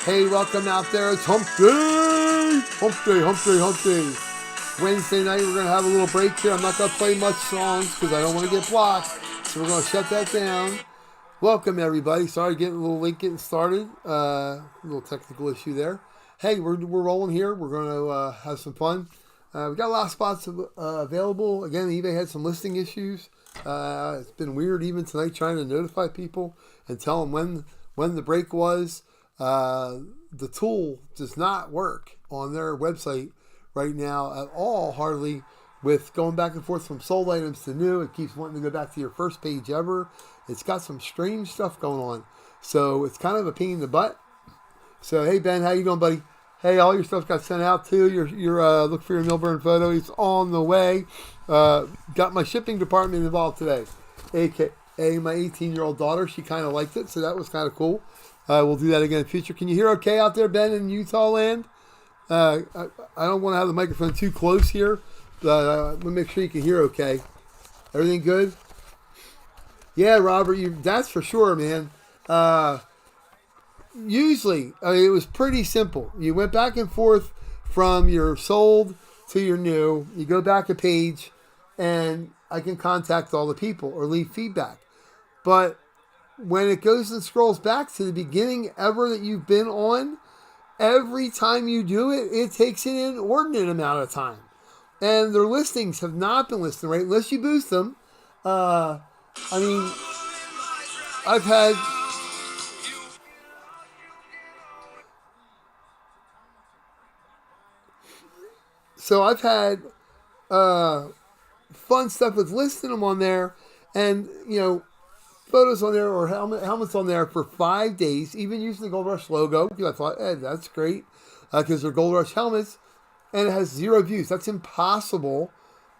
Hey, welcome out there. It's Hump Day! Hump Day, Hump Day, Hump Day. Wednesday night, we're going to have a little break here. I'm not going to play much songs because I don't want to get blocked. So we're going to shut that down. Welcome, everybody. Sorry, getting a little late getting started. A little technical issue there. Hey, we're rolling here. We're going to have some fun. We got a lot of spots available. Again, eBay had some listing issues. It's been weird even tonight trying to notify people and tell them when the break was. The tool does not work on their website right now at all, hardly, with going back and forth from sold items to new. It keeps wanting to go back to your first page ever. It's got some strange stuff going on. So it's kind of a pain in the butt. So, hey, Ben, how you doing, buddy? Hey, all your stuff got sent out, too. Your look for your Milburn photo. It's on the way. Got my shipping department involved today, a.k.a. my 18-year-old daughter. She kind of liked it, so that was kind of cool. We'll do that again in the future. Can you hear okay out there, Ben, in Utah land? I don't want to have the microphone too close here, but I want to make sure you can hear okay. Everything good? Yeah, Robert, that's for sure, man. Usually, it was pretty simple. You went back and forth from your sold to your new. You go back a page, and I can contact all the people or leave feedback. But when it goes and scrolls back to the beginning ever that you've been on, every time you do it, it takes an inordinate amount of time. And their listings have not been listed, right? Unless you boost them. I've had... So I've had fun stuff with listing them on there, and, photos on there or helmets on there for 5 days, even using the Gold Rush logo. I thought, that's great, because they're Gold Rush helmets, and it has 0 views. That's impossible,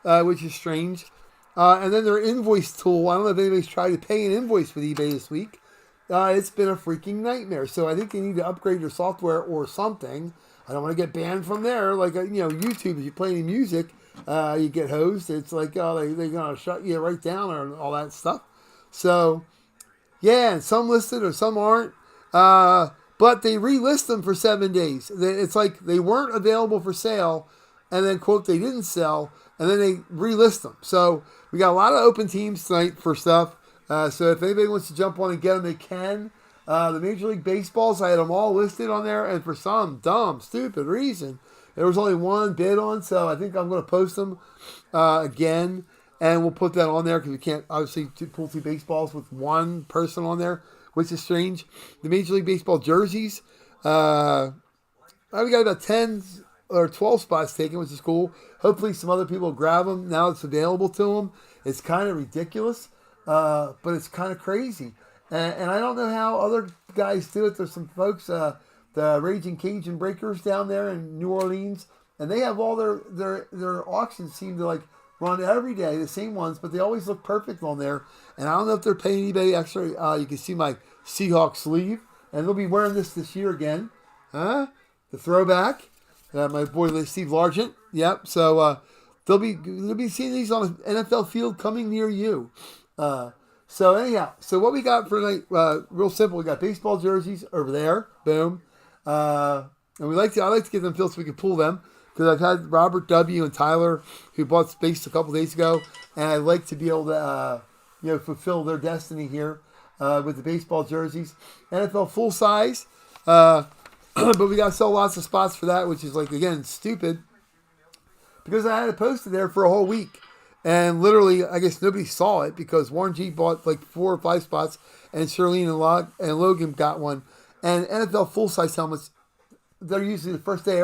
which is strange. And then their invoice tool, I don't know if anybody's tried to pay an invoice with eBay this week. It's been a freaking nightmare. So I think they need to upgrade their software or something. I don't want to get banned from there. Like, YouTube, if you play any music, you get hosed. It's like, they're going to shut you right down or all that stuff. So, yeah, and some listed or some aren't. But they relist them for 7 days. It's like they weren't available for sale, and then, quote, they didn't sell, and then they relist them. So we got a lot of open teams tonight for stuff. So if anybody wants to jump on and get them, they can. The Major League Baseballs, I had them all listed on there, and for some dumb, stupid reason, there was only one bid on, so I think I'm going to post them again, and we'll put that on there because we can't, obviously, pull 2 baseballs with one person on there, which is strange. The Major League Baseball jerseys, we got about 10 or 12 spots taken, which is cool. Hopefully some other people grab them now it's available to them. It's kind of ridiculous, but it's kind of crazy. And I don't know how other guys do it. There's some folks, the Raging Cajun Breakers down there in New Orleans, and they have all their auctions seem to like run every day, the same ones, but they always look perfect on there. And I don't know if they're paying anybody extra. You can see my Seahawks sleeve, and they'll be wearing this year again. The throwback. My boy Steve Largent. Yep. So they'll be seeing these on an NFL field coming near you. So anyhow, so what we got for tonight, real simple. We got baseball jerseys over there, boom, and I like to get them filled so we can pull them because I've had Robert W. and Tyler who bought space a couple days ago, and I like to be able to fulfill their destiny here with the baseball jerseys. NFL full size, but we got to sell lots of spots for that, which is like again stupid because I had it posted there for a whole week. And literally, I guess nobody saw it because Warren G bought like 4 or 5 spots, and Charlene and Logan got one. And NFL full-size helmets, they're usually the first day.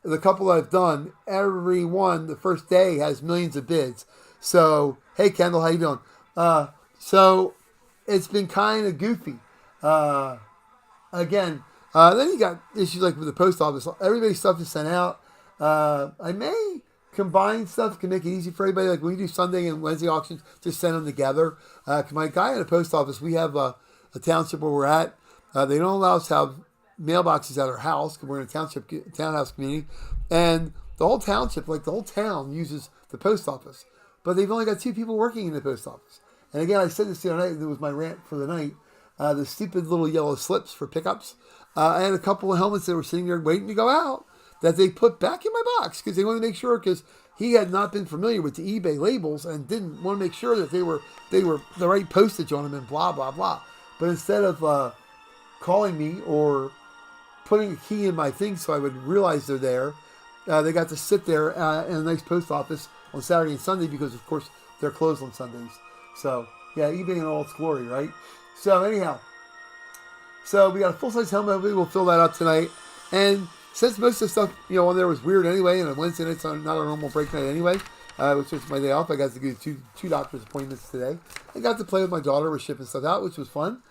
The couple I've done, every one, the first day has millions of bids. So, hey, Kendall, how you doing? So, it's been kind of goofy. Then you got issues like with the post office. Everybody's stuff is sent out. I may combine stuff can make it easy for everybody. Like when we do Sunday and Wednesday auctions, just send them together. My guy at the post office, we have a township where we're at. They don't allow us to have mailboxes at our house because we're in a townhouse community. And the whole township, like the whole town, uses the post office. But they've only got 2 people working in the post office. And again, I said this the other night, it was my rant for the night. The stupid little yellow slips for pickups. I had a couple of helmets that were sitting there waiting to go out that they put back in my box because they wanted to make sure, because he had not been familiar with the eBay labels and didn't want to make sure that they were the right postage on them and blah, blah, blah. But instead of calling me or putting a key in my thing so I would realize they're there, they got to sit there in a nice post office on Saturday and Sunday because, of course, they're closed on Sundays. So, yeah, eBay in all its glory, right? So, anyhow. So, we got a full-size helmet. We'll fill that up tonight. And since most of the stuff, on there was weird anyway, and on Wednesday night's not a normal break night anyway, which was my day off. I got to do two doctor's appointments today. I got to play with my daughter. We're shipping stuff out, which was fun.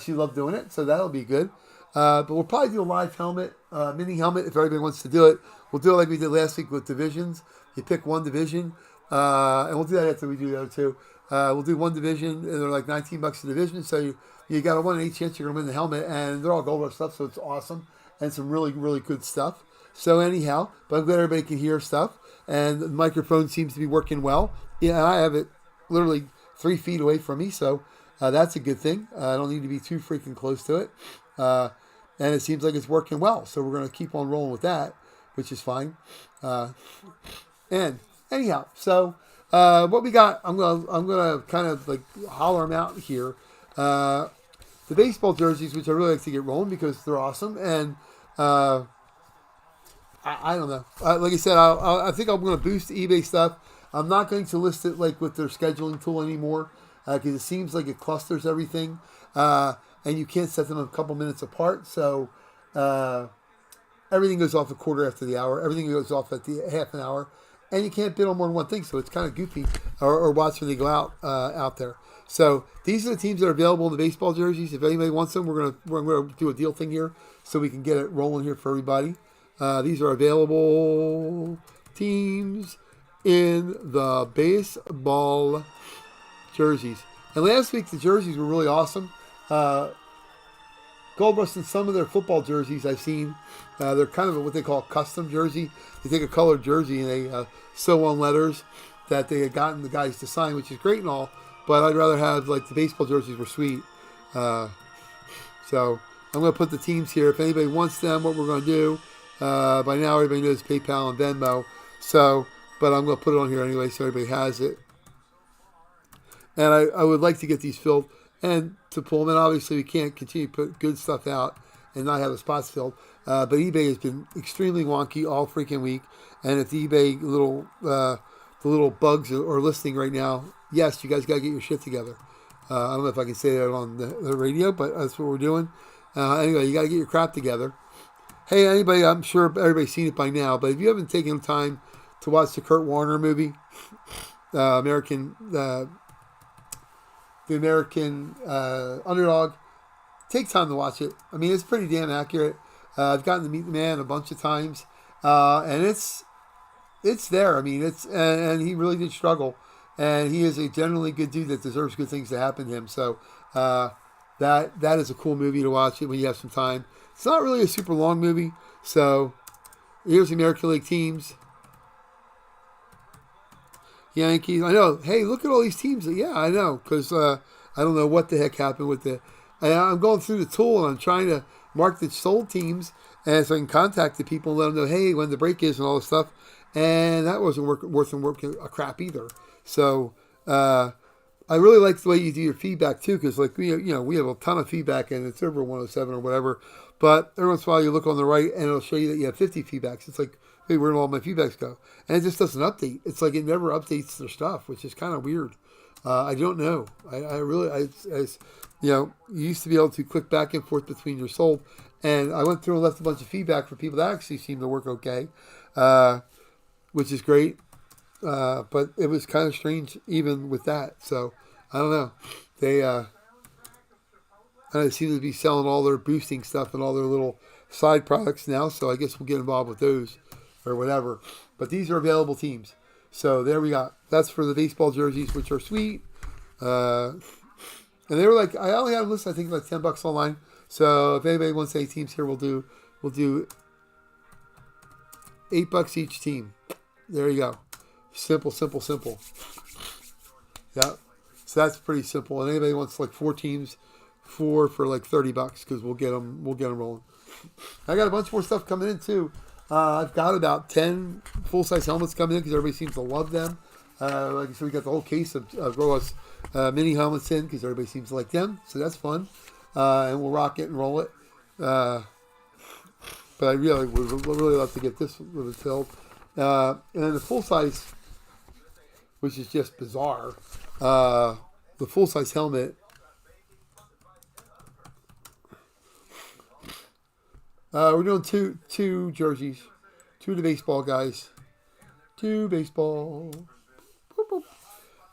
She loved doing it, so that'll be good. But we'll probably do a live helmet, mini helmet, if everybody wants to do it. We'll do it like we did last week with divisions. You pick one division, and we'll do that after we do the other two. We'll do one division, and they're like $19 a division, so you got a 1 in 8 chance you're going to win the helmet, and they're all gold rush stuff, so it's awesome, and some really, really good stuff. So anyhow, but I'm glad everybody can hear stuff, and the microphone seems to be working well. Yeah, and I have it literally 3 feet away from me, so that's a good thing. I don't need to be too freaking close to it. And it seems like it's working well, so we're going to keep on rolling with that, which is fine. And anyhow, so what we got, I'm gonna kind of like holler them out here. The baseball jerseys, which I really like to get rolling because they're awesome, and I don't know. Like I said, I think I'm going to boost eBay stuff. I'm not going to list it like with their scheduling tool anymore because it seems like it clusters everything. And you can't set them a couple minutes apart. So everything goes off a quarter after the hour. Everything goes off at the half an hour. And you can't bid on more than one thing. So it's kind of goofy or watch when they go out there. So these are the teams that are available in the baseball jerseys. If anybody wants them, we're gonna do a deal thing here so we can get it rolling here for everybody. These are available teams in the baseball jerseys. And last week the jerseys were really awesome. Gold Rush in some of their football jerseys I've seen. They're kind of what they call a custom jersey. They take a colored jersey and they sew on letters that they had gotten the guys to sign, which is great and all. But I'd rather have, like, the baseball jerseys were sweet. So I'm going to put the teams here. If anybody wants them, what we're going to do, by now everybody knows PayPal and Venmo. So, but I'm going to put it on here anyway so everybody has it. And I would like to get these filled and to pull them in. Obviously, we can't continue to put good stuff out and not have the spots filled. But eBay has been extremely wonky all freaking week. And if the eBay the little bugs are listening right now, yes, you guys got to get your shit together. I don't know if I can say that on the radio, but that's what we're doing. Anyway, you got to get your crap together. Hey, anybody, I'm sure everybody's seen it by now, but if you haven't taken time to watch the Kurt Warner movie, the American Underdog, take time to watch it. I mean, it's pretty damn accurate. I've gotten to meet the man a bunch of times, and it's there. I mean, and he really did struggle, and he is a generally good dude that deserves good things to happen to him. So that is a cool movie to watch it when you have some time. It's not really a super long movie. So here's the American League teams. Yankees. I know. Hey, look at all these teams. Yeah, I know. Because I don't know what the heck happened with the... And I'm going through the tool and I'm trying to mark the sold teams and so I can contact the people and let them know, hey, when the break is and all this stuff. And that wasn't worth a crap either. So I really like the way you do your feedback too, because like we have a ton of feedback and it's over 107 or whatever. But every once in a while you look on the right and it'll show you that you have 50 feedbacks. It's like, hey, where did all my feedbacks go? And it just doesn't update. It's like it never updates their stuff, which is kind of weird. I don't know. You used to be able to click back and forth between your sold. And I went through and left a bunch of feedback for people that actually seem to work okay, which is great. But it was kind of strange even with that. So, I don't know. They seem to be selling all their boosting stuff and all their little side products now. So, I guess we'll get involved with those or whatever. But these are available teams. So, there we got. That's for the baseball jerseys, which are sweet. And they were like, I only had them listed, I think, like $10 online. So, if anybody wants any teams here, we'll do $8 each team. There you go. Simple. Yeah. So that's pretty simple. And anybody wants like 4 teams, 4 for like $30 because we'll get them rolling. I got a bunch more stuff coming in too. I've got about 10 full-size helmets coming in because everybody seems to love them. Like I said, we got the whole case of Roas mini helmets in because everybody seems to like them, so that's fun. And we'll rock it and roll it. But I really would really love to get this filled. And then the full-size, which is just bizarre, the full-size helmet. We're doing two jerseys. 2 of the baseball guys. 2 baseball. Boop,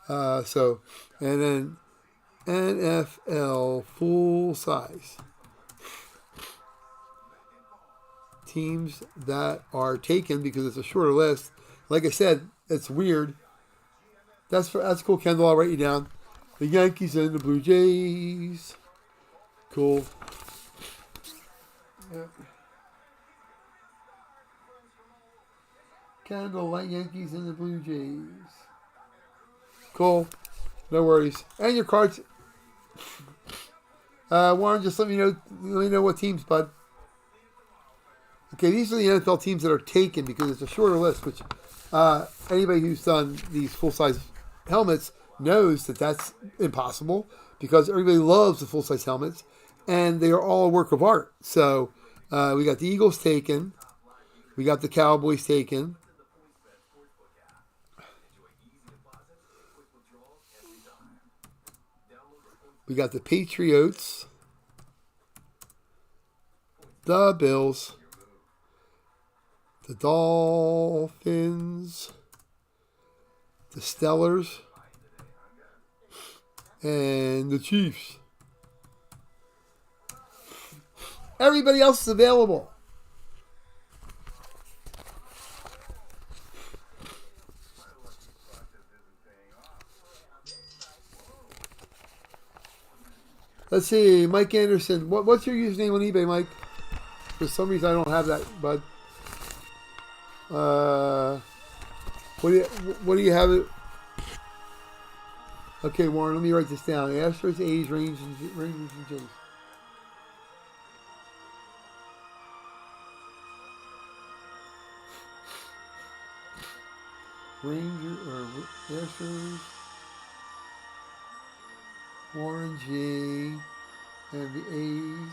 boop. So, and then NFL full size. Teams that are taken because it's a shorter list. Like I said, it's weird. That's cool, Kendall. I'll write you down. The Yankees and the Blue Jays. Cool. Yeah. Kendall, White Yankees and the Blue Jays. Cool. No worries. And your cards. Warren, just let me know what teams, bud. Okay, these are the NFL teams that are taken because it's a shorter list, which anybody who's done these full-size helmets knows that that's impossible because everybody loves the full-size helmets, and they are all a work of art. So we got the Eagles taken. We got the Cowboys taken. We got the Patriots, the Bills, the Dolphins, the Steelers, and the Chiefs. Everybody else is available. Let's see, Mike Anderson. What's your username on eBay, Mike? For some reason, I don't have that, bud. What do you have it? Okay, Warren, let me write this down. Astros, A's, Rangers, and Jays. Astros, Warren J, and the A's.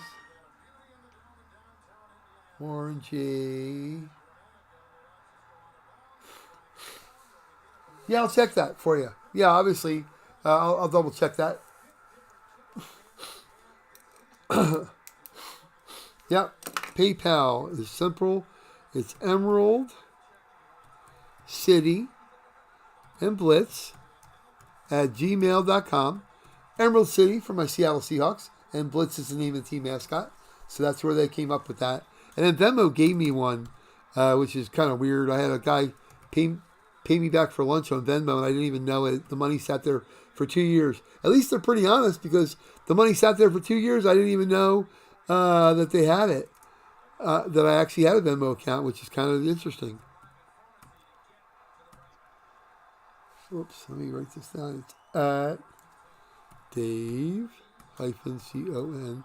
Warren J. Yeah, I'll check that for you. Yeah, obviously, I'll double check that. Yep, PayPal is simple. It's Emerald City and Blitz at gmail.com. Emerald City for my Seattle Seahawks, and Blitz is the name of the team mascot. So that's where they came up with that. And then Venmo gave me one, which is kind of weird. I had a guy pay me back for lunch on Venmo, and I didn't even know it. The money sat there for 2 years. At least they're pretty honest because the money sat there for 2 years. I didn't even know that they had it, that I actually had a Venmo account, which is kind of interesting. Oops, let me write this down. It's at Dave -CONARD-1.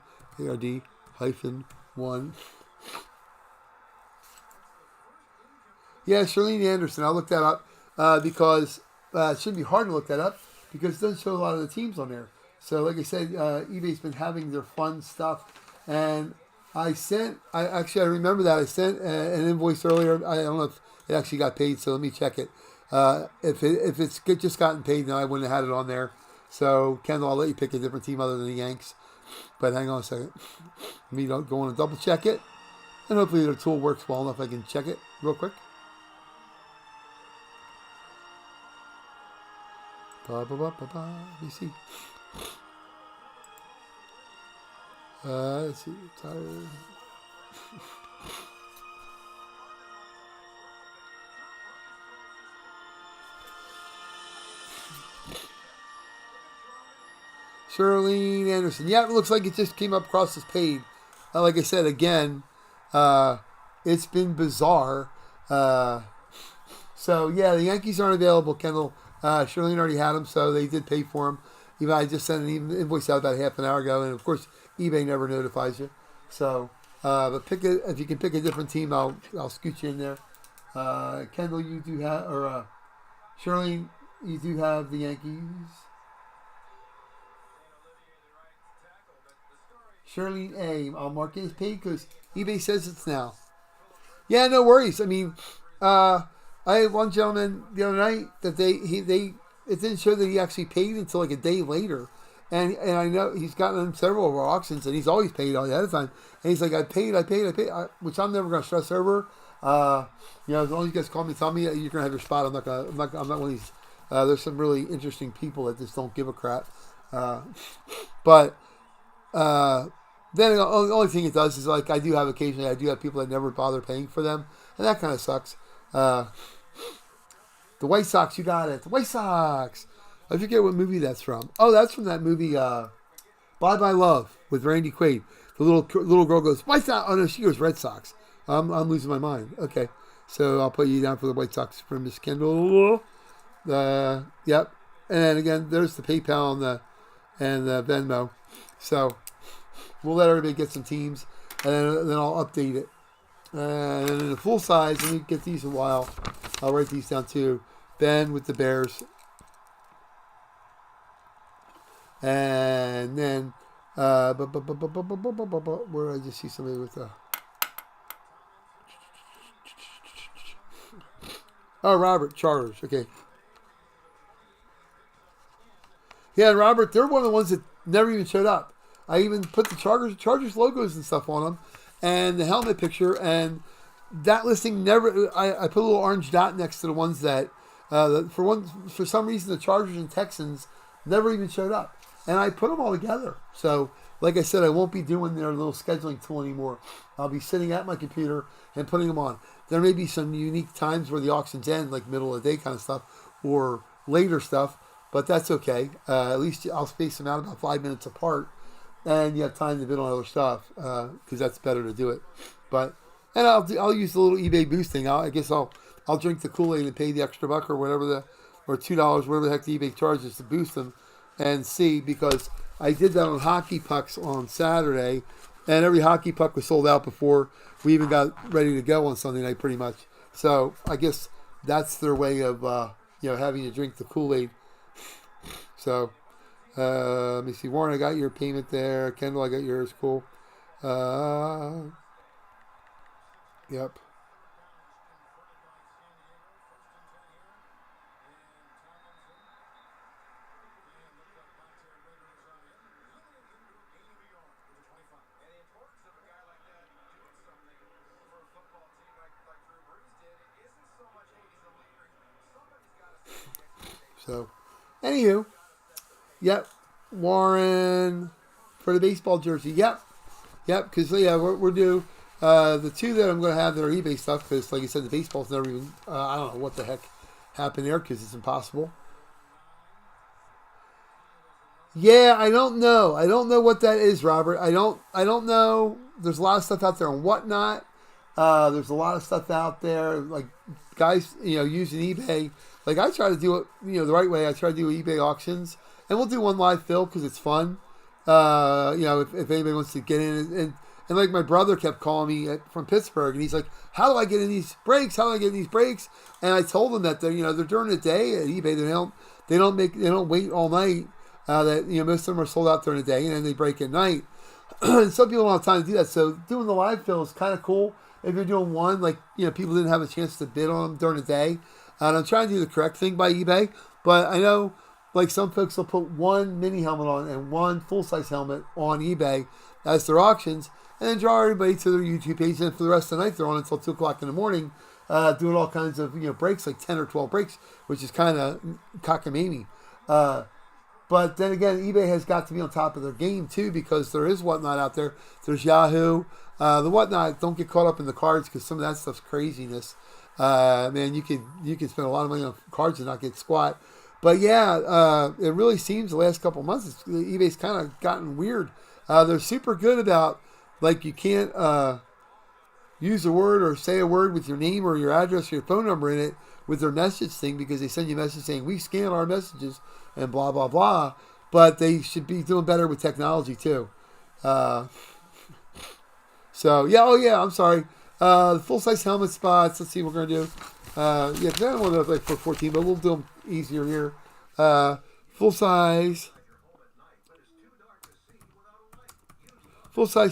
Yeah, Charlene Anderson. I'll look that up because it shouldn't be hard to look that up because it doesn't show a lot of the teams on there. So, like I said, eBay's been having their fun stuff, and I remember that I sent an invoice earlier. I don't know if it actually got paid, so let me check it. If it's just gotten paid, then I wouldn't have had it on there. So, Kendall, I'll let you pick a different team other than the Yanks. But hang on a second. Let me go on and double check it. And hopefully the tool works well enough I can check it real quick. Let me see. Let's see. Tired. Charlene Anderson. Yeah, it looks like it just came up across as paid. Like I said, again, it's been bizarre. So, yeah, the Yankees aren't available, Kendall. Charlene already had them, so they did pay for them. Even I just sent an invoice out about half an hour ago, and of course eBay never notifies you. So, but if you can pick a different team, I'll scoot you in there. Kendall, you do have, or Shirley, you do have the Yankees. Shirley A. I'll mark it as paid because eBay says it's now. Yeah, no worries. I mean, I had one gentleman the other night that it didn't show that he actually paid until like a day later. And I know he's gotten in several of our auctions, and he's always paid all ahead of time. And he's like, I paid, which I'm never going to stress over. As long as you guys call me and tell me you're going to have your spot, I'm not one of these. There's some really interesting people that just don't give a crap. But then the only thing it does is, like, I do have people that never bother paying for them, and that kind of sucks. The White Sox, you got it. The White Sox. I forget what movie that's from. Oh, that's from that movie, Bye Bye Love with Randy Quaid. The little girl goes, White Sox. Oh no, she goes Red Sox. I'm losing my mind. Okay, so I'll put you down for the White Sox from Miss Kendall. Yep. And then again, there's the PayPal and the Venmo. So we'll let everybody get some teams, and then I'll update it. And then in the full size, let me get these a while. I'll write these down too. Ben with the Bears. And then, where did I just see somebody with the... Oh, Robert, Chargers. Okay. Yeah, and Robert, they're one of the ones that never even showed up. I even put the Chargers logos and stuff on them, and the helmet picture, and that listing never... I put a little orange dot next to the ones that, for some reason, the Chargers and Texans never even showed up. And I put them all together. So, like I said, I won't be doing their little scheduling tool anymore. I'll be sitting at my computer and putting them on. There may be some unique times where the auctions end, like middle of the day kind of stuff, or later stuff, but that's okay. At least I'll space them out about 5 minutes apart, and you have time to bid on other stuff, because that's better to do it. And I'll use the little eBay boost thing. I guess I'll drink the Kool-Aid and pay the extra $1 or whatever or $2, whatever the heck the eBay charges to boost them. And see, because I did that on hockey pucks on Saturday, and every hockey puck was sold out before we even got ready to go on Sunday night, pretty much. So I guess that's their way of having to drink the Kool-Aid. So let me see, Warren, I got your payment there. Kendall, I got yours. Cool. Yep. So, anywho, yep, Warren for the baseball jersey. Yep, because we're due. The two that I'm going to have that are eBay stuff, because like I said, the baseball's never even. I don't know what the heck happened there, because it's impossible. Yeah, I don't know. I don't know what that is, Robert. I don't know. There's a lot of stuff out there on Whatnot. There's a lot of stuff out there, like guys, using eBay. Like, I try to do it, the right way. I try to do eBay auctions, and we'll do one live fill because it's fun. If anybody wants to get in, and like my brother kept calling me from Pittsburgh, and he's like, "How do I get in these breaks? How do I get in these breaks?" And I told him that they're during the day at eBay. They don't wait all night. That most of them are sold out during the day, and then they break at night. And some people don't have time to do that. So doing the live fill is kind of cool. If you're doing one, like people didn't have a chance to bid on them during the day. And I'm trying to do the correct thing by eBay, but I know, like, some folks will put one mini helmet on and one full-size helmet on eBay as their auctions, and then draw everybody to their YouTube page, and for the rest of the night, they're on until 2 o'clock in the morning, doing all kinds of, breaks, like 10 or 12 breaks, which is kind of cockamamie. But then again, eBay has got to be on top of their game, too, because there is Whatnot out there. There's Yahoo. The Whatnot, don't get caught up in the cards, because some of that stuff's craziness. Man, you can spend a lot of money on cards and not get squat. But yeah, it really seems the last couple of months, eBay's kind of gotten weird. They're super good about, like, you can't use a word or say a word with your name or your address or your phone number in it with their message thing, because they send you a message saying, we scan our messages and blah, blah, blah. but they should be doing better with technology too. Uh, so yeah, oh yeah, I'm sorry. The full size helmet spots. Let's see what we're gonna do. Yeah, I don't want to like for 14, but we'll do them easier here. Full size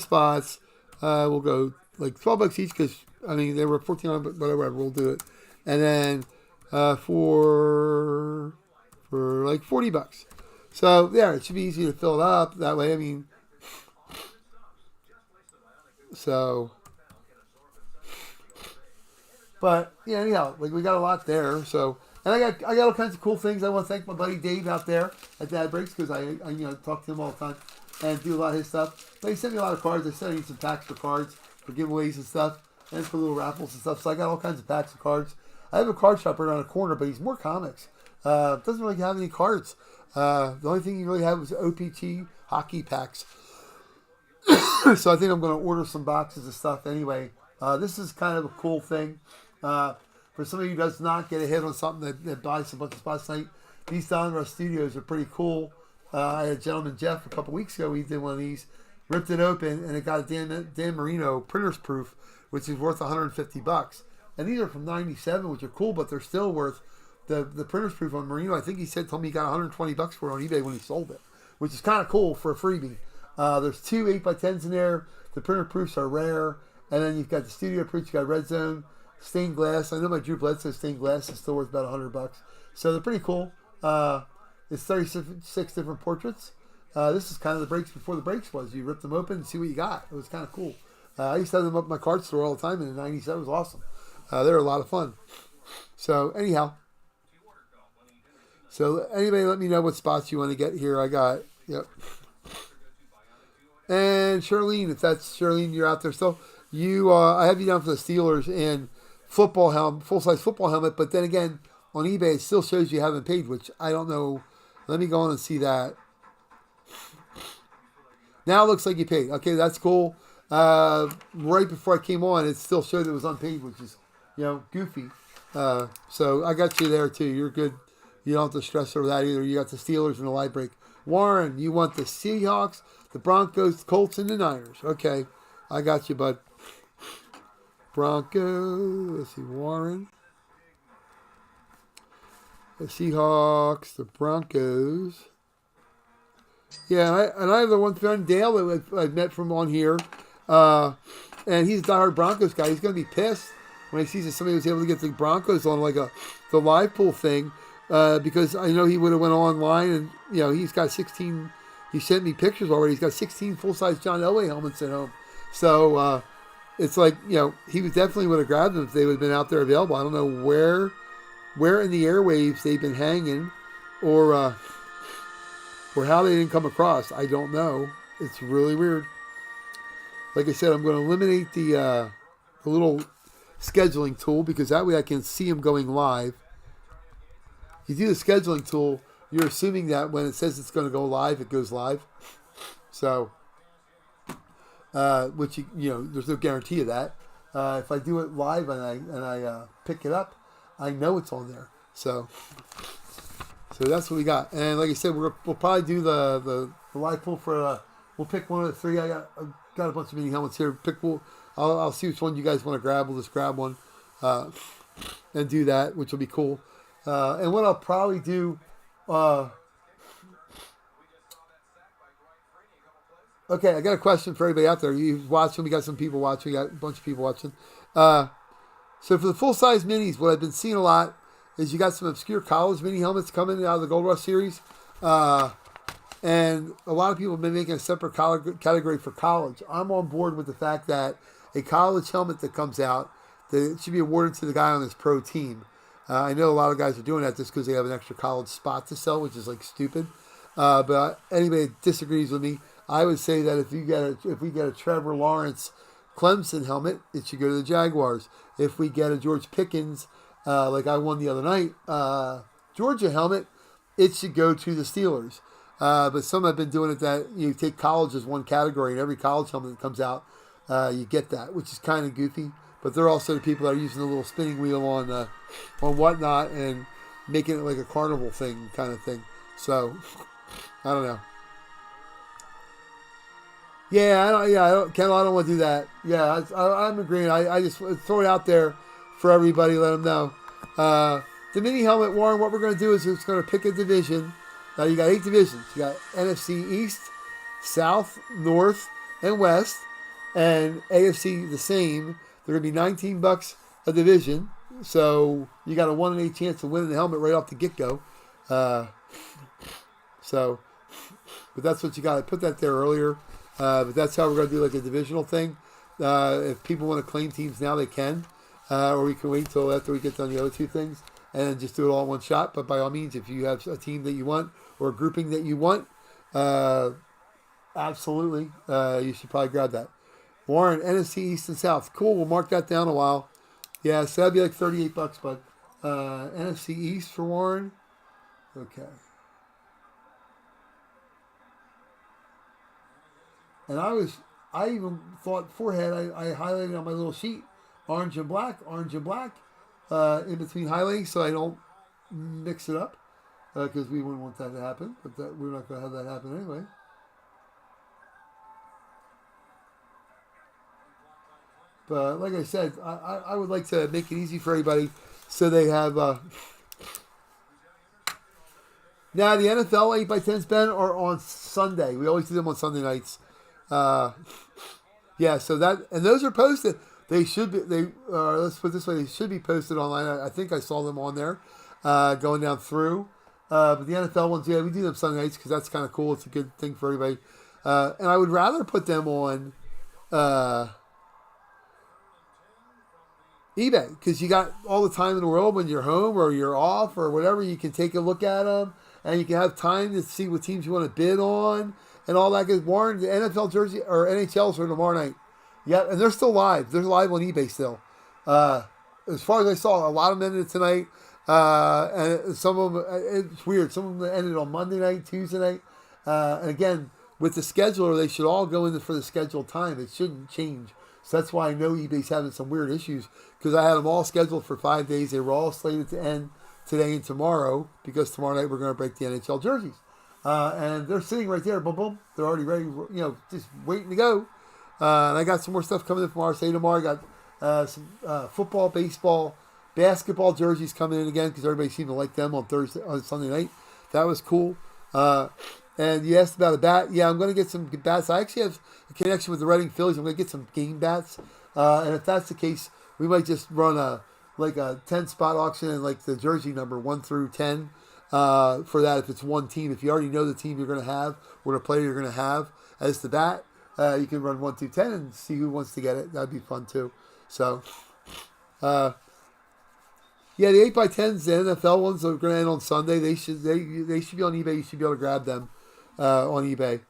spots. We'll go like $12 each because I mean they were 14, but whatever. We'll do it, and then for like $40. So yeah, it should be easy to fill it up that way. I mean, so. But yeah, anyhow, like we got a lot there. So, and I got all kinds of cool things. I want to thank my buddy Dave out there at Dad Breaks because I talk to him all the time and do a lot of his stuff. But he sent me a lot of cards. I sent him some packs for cards for giveaways and stuff, and for little raffles and stuff. So I got all kinds of packs of cards. I have a card shop right around the corner, but he's more comics. Doesn't really have any cards. The only thing he really had was OPT hockey packs. So I think I'm going to order some boxes of stuff anyway. This is kind of a cool thing. For somebody who does not get a hit on something that buys a bunch of spots tonight, these Donruss Studios are pretty cool. I had a gentleman, Jeff, a couple weeks ago. He did one of these, ripped it open, and it got a Dan Marino printer's proof, which is worth $150. And these are from '97, which are cool, but they're still worth the printer's proof on Marino. I think told me he got $120 for it on eBay when he sold it, which is kind of cool for a freebie. There's 2 8x10s in there. The printer proofs are rare, and then you've got the studio proofs. You got Red Zone. Stained glass. I know my Drew Bledsoe stained glass is still worth about $100. So they're pretty cool. It's 36 different portraits. This is kind of the breaks before the breaks was. You rip them open and see what you got. It was kind of cool. I used to have them up in my card store all the time in the 90s. That was awesome. They were a lot of fun. So anyhow. So anybody let me know what spots you want to get here. I got, yep. And Charlene, if that's Charlene, you're out there still. I have you down for the Steelers and football helmet, full-size football helmet, but then again, on eBay, it still shows you haven't paid, which I don't know. Let me go on and see that. Now it looks like you paid. Okay, that's cool. Right before I came on, it still showed it was unpaid, which is, goofy. So I got you there, too. You're good. You don't have to stress over that either. You got the Steelers and the live break. Warren, you want the Seahawks, the Broncos, the Colts, and the Niners. Okay, I got you, bud. Broncos, let's see, Warren, the Seahawks, the Broncos. Yeah, and I have the one friend, Dale, that I met from on here, and he's a diehard Broncos guy. He's going to be pissed when he sees that somebody was able to get the Broncos on like the live pool thing, because I know he would have went online and, he's got 16, he sent me pictures already, he's got 16 full-size John Elway helmets at home. So, it's like, he definitely would have grabbed them if they would have been out there available. I don't know where in the airwaves they've been hanging or how they didn't come across. I don't know. It's really weird. Like I said, I'm going to eliminate the little scheduling tool because that way I can see them going live. You do the scheduling tool, you're assuming that when it says it's going to go live, it goes live. So... which there's no guarantee of that. If I do it live and I pick it up, I know it's on there. So that's what we got. And like I said, we'll probably do the live pool for. We'll pick one of the 3. I got a bunch of mini helmets here. I'll see which one you guys want to grab. We'll just grab one and do that, which will be cool. And what I'll probably do. Okay, I got a question for everybody out there. You watching? We got some people watching. We got a bunch of people watching. So for the full-size minis, what I've been seeing a lot is you got some obscure college mini helmets coming out of the Gold Rush series. And a lot of people have been making a separate category for college. I'm on board with the fact that a college helmet that comes out, that it should be awarded to the guy on his pro team. I know a lot of guys are doing that just because they have an extra college spot to sell, which is like stupid. But anybody that disagrees with me, I would say that if we get a Trevor Lawrence Clemson helmet, it should go to the Jaguars. If we get a George Pickens, like I won the other night, Georgia helmet, it should go to the Steelers. But some have been doing it that you take college as one category, and every college helmet that comes out, you get that, which is kind of goofy. But they're also the people that are using the little spinning wheel on whatnot and making it like a carnival thing kind of thing. So I don't know. Yeah, Kendall, I don't want to do that. Yeah, I'm agreeing. I just throw it out there for everybody. Let them know. The mini helmet, Warren. What we're going to do is it's going to pick a division. Now you got 8 divisions. You got NFC East, South, North, and West, and AFC the same. They're going to be $19 a division. So you got a 1 in 8 chance of winning the helmet right off the get go. But that's what you got. I put that there earlier. But that's how we're going to do like a divisional thing. If people want to claim teams now, they can. Or we can wait till after we get done the other 2 things and just do it all in one shot. But by all means, if you have a team that you want or a grouping that you want, absolutely, you should probably grab that. Warren, NFC East and South. Cool, we'll mark that down a while. Yeah, so that'd be like $38, but NFC East for Warren. Okay. And I even thought forehead, I highlighted on my little sheet, orange and black, in between highlighting so I don't mix it up, because we wouldn't want that to happen, but we're not going to have that happen anyway. But like I said, I would like to make it easy for everybody so they have... Now, the NFL 8x10s, Ben, are on Sunday. We always do them on Sunday nights. Yeah, so that, and those are posted. They should be, let's put it this way, they should be posted online. I think I saw them on there, going down through. But the NFL ones, yeah, we do them Sunday nights because that's kind of cool. It's a good thing for everybody. And I would rather put them on, eBay, because you got all the time in the world when you're home or you're off or whatever. You can take a look at them and you can have time to see what teams you want to bid on and all that good. Warren, the NFL jersey or NHLs are tomorrow night. Yeah, and they're still live. They're live on eBay still. As far as I saw, a lot of them ended tonight. And some of them, it's weird. Some of them ended on Monday night, Tuesday night. And again, with the scheduler, they should all go in for the scheduled time. It shouldn't change. So that's why I know eBay's having some weird issues, because I had them all scheduled for 5 days. They were all slated to end today and tomorrow, because tomorrow night we're going to break the NHL jerseys. And they're sitting right there, boom, boom. They're already ready, just waiting to go. And I got some more stuff coming in from RSA tomorrow. I got some football, baseball, basketball jerseys coming in again, because everybody seemed to like them on Sunday night. That was cool. And you asked about a bat. Yeah, I'm going to get some bats. I actually have a connection with the Reading Phillies. I'm going to get some game bats. And if that's the case, we might just run a 10-spot auction and like the jersey number 1 through 10 for that. If it's one team, if you already know the team you're going to have or the player you're going to have as the bat, you can run 1 through 10 and see who wants to get it. That'd be fun too. So, yeah, the 8x10s, the NFL ones are going to end on Sunday. They should be on eBay. You should be able to grab them on eBay.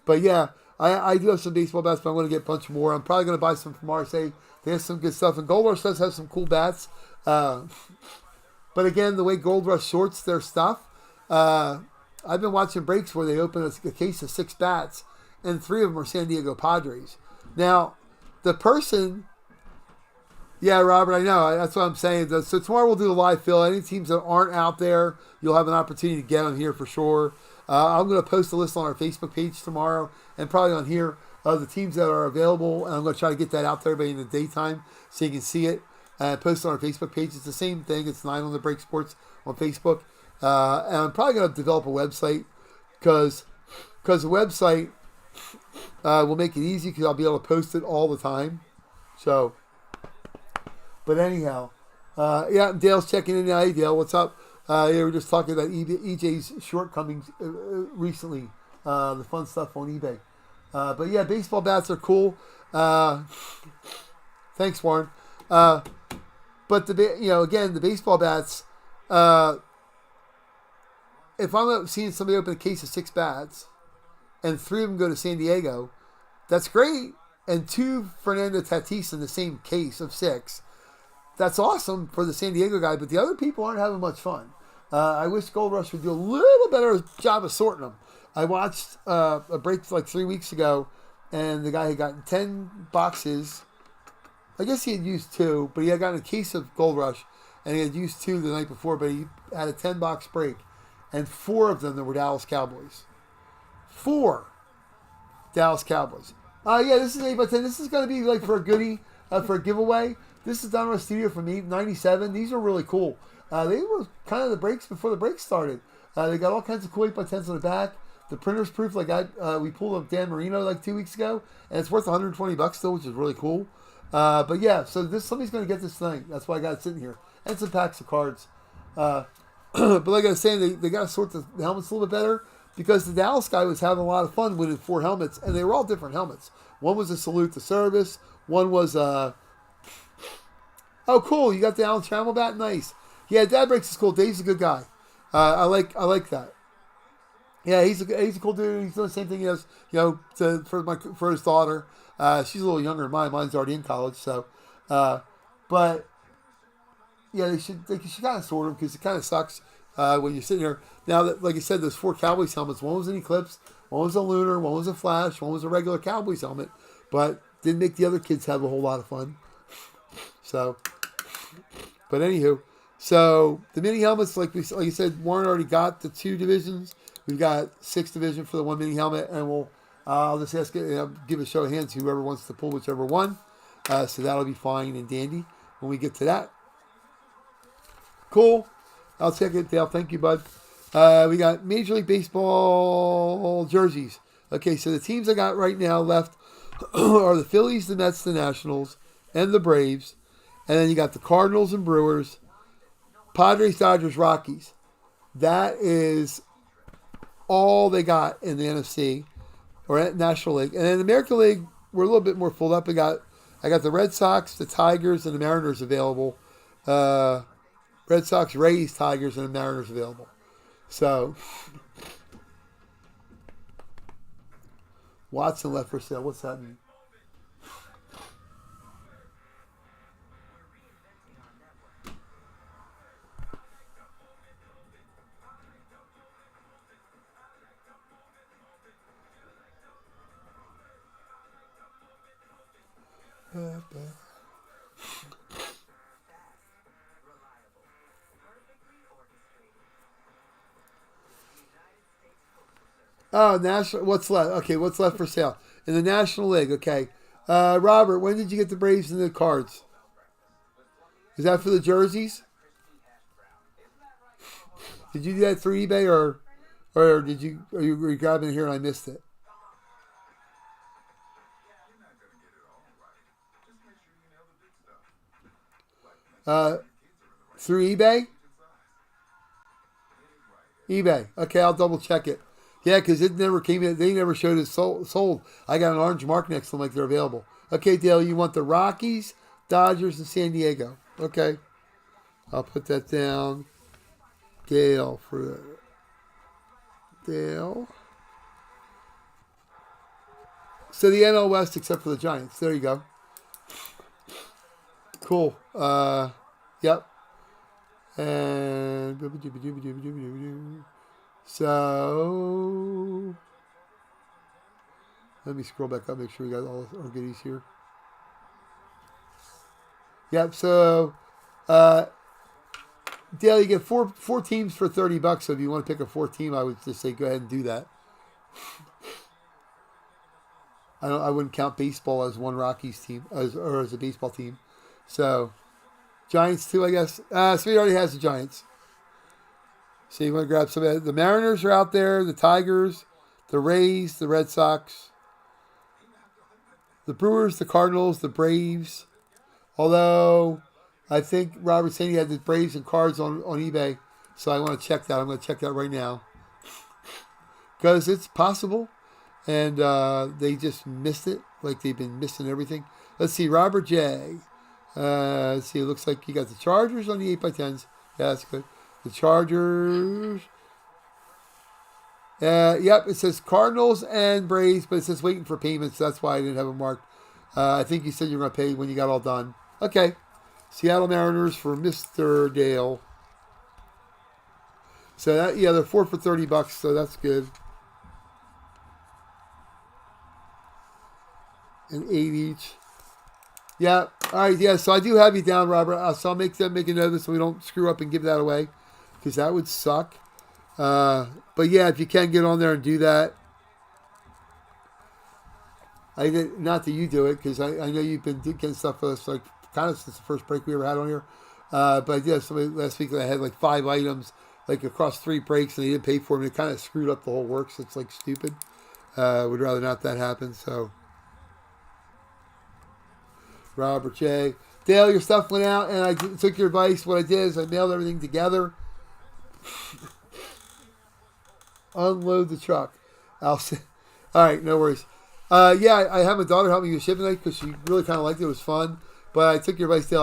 But yeah, I do have some baseball bats, but I'm going to get a bunch more. I'm probably going to buy some from RSA. They have some good stuff, and Gold Rush does have some cool bats. But again, the way Gold Rush sorts their stuff, I've been watching breaks where they open a case of 6 bats, and 3 of them are San Diego Padres. Now, the person... Yeah, Robert, I know. That's what I'm saying. So tomorrow we'll do the live fill. Any teams that aren't out there, you'll have an opportunity to get them here for sure. I'm going to post a list on our Facebook page tomorrow and probably on here of the teams that are available. And I'm going to try to get that out to everybody in the daytime so you can see it. Post it on our Facebook page. It's the same thing. It's 9 on the Break Sports on Facebook. And I'm probably going to develop a website because the website will make it easy because I'll be able to post it all the time. So... But anyhow, yeah, Dale's checking in. Hey, Dale, what's up? Yeah, we're just talking about EJ's shortcomings recently, the fun stuff on eBay. But yeah, baseball bats are cool. Thanks, Warren. But again, the baseball bats. If I'm seeing somebody open a case of 6 bats, and 3 of them go to San Diego, that's great. And 2 Fernando Tatis in the same case of 6. That's awesome for the San Diego guy, but the other people aren't having much fun. I wish Gold Rush would do a little better job of sorting them. I watched a break like 3 weeks ago, and the guy had gotten 10 boxes. I guess he had used 2, but he had gotten a case of Gold Rush, and he had used 2 the night before, but he had a 10-box break. and 4 of them that were Dallas Cowboys. 4 Dallas Cowboys. Yeah, this is 8x10. This is going to be like for a goodie, for a giveaway. This is done in a studio from '97. These are really cool. They were kind of the breaks before the break started. They got all kinds of cool 8x10s on the back. The printer's proof, like we pulled up Dan Marino like 2 weeks ago, and it's worth $120 still, which is really cool. But yeah, so somebody's going to get this thing. That's why I got it sitting here. And some packs of cards. But like I was saying, they got to sort the helmets a little bit better because the Dallas guy was having a lot of fun with 4 helmets, and they were all different helmets. One was a salute to service. One was, oh, cool, you got the Alan Trammell bat? Nice. Yeah, Dad Breaks is cool. Dave's a good guy. I like that. Yeah, he's a cool dude. He's doing the same thing he does, for his daughter. She's a little younger than mine. Mine's already in college, so. But yeah, they should kind of sort them because it kind of sucks when you're sitting here. Now, that, like I said, there's 4 Cowboys helmets. One was an Eclipse, one was a Lunar, one was a Flash, one was a regular Cowboys helmet, but didn't make the other kids have a whole lot of fun. So, but anywho, so the mini helmets, like you said, Warren already got the 2 divisions. We've got 6th division for the 1 mini helmet, and I'll just ask give a show of hands whoever wants to pull whichever one. So that'll be fine and dandy when we get to that. Cool. I'll check it, Dale. Thank you, bud. We got Major League Baseball jerseys. Okay, so the teams I got right now left are the Phillies, the Mets, the Nationals, and the Braves. And then you got the Cardinals and Brewers, Padres, Dodgers, Rockies. That is all they got in the NFC or National League. And in the American League, we're a little bit more full up. I got the Red Sox, the Tigers, and the Mariners available. Red Sox, Rays, Tigers, and the Mariners available. So, Watson left for sale. What's that mean? Oh, National. What's left? Okay, what's left for sale in the National League? Okay, Robert, when did you get the Braves and the Cards? Is that for the jerseys? Did you do that through eBay or were you grabbing it here and I missed it? Through eBay? eBay. Okay, I'll double check it. Yeah, because it never came in. They never showed it sold. I got an orange mark next to them like they're available. Okay, Dale, you want the Rockies, Dodgers, and San Diego. Okay. I'll put that down. Dale for Dale. So the NL West except for the Giants. There you go. Cool. Yep. And so let me scroll back up, make sure we got all our goodies here. Yep, so Dale, you get four teams for $30. So if you want to pick a 4th team, I would just say go ahead and do that. I wouldn't count baseball as one Rockies team as a baseball team. So Giants too, I guess. So he already has the Giants. So you want to grab some of the Mariners are out there, the Tigers, the Rays, the Red Sox, the Brewers, the Cardinals, the Braves. Although I think Robert said he had the Braves and Cards on eBay. So I want to check that. I'm going to check that right now. Because it's possible. And they just missed it. Like they've been missing everything. Let's see. Robert J. Let's see. It looks like you got the Chargers on the 8x10s. Yeah, that's good. The Chargers. Yep, it says Cardinals and Braves, but it says waiting for payments. So that's why I didn't have it marked. I think you said you were going to pay when you got all done. Okay. Seattle Mariners for Mr. Dale. So that, yeah, they're 4 for $30, so that's good. And 8 each. Yeah. All right. Yeah. So I do have you down, Robert. So I'll make a note of this so we don't screw up and give that away, because that would suck. But yeah, if you can get on there and do that, not that you do it because I know you've been getting stuff for us like kind of since the first break we ever had on here. But I did have somebody last week that had like 5 items like across 3 breaks and they didn't pay for them. It kind of screwed up the whole works. It's like stupid. Would rather not that happen. So Robert J. Dale, your stuff went out and I took your advice. What I did is I mailed everything together. Unload the truck. All right, no worries. Yeah, I had my daughter help me with shipping it because she really kind of liked it. It was fun. But I took your advice, Dale.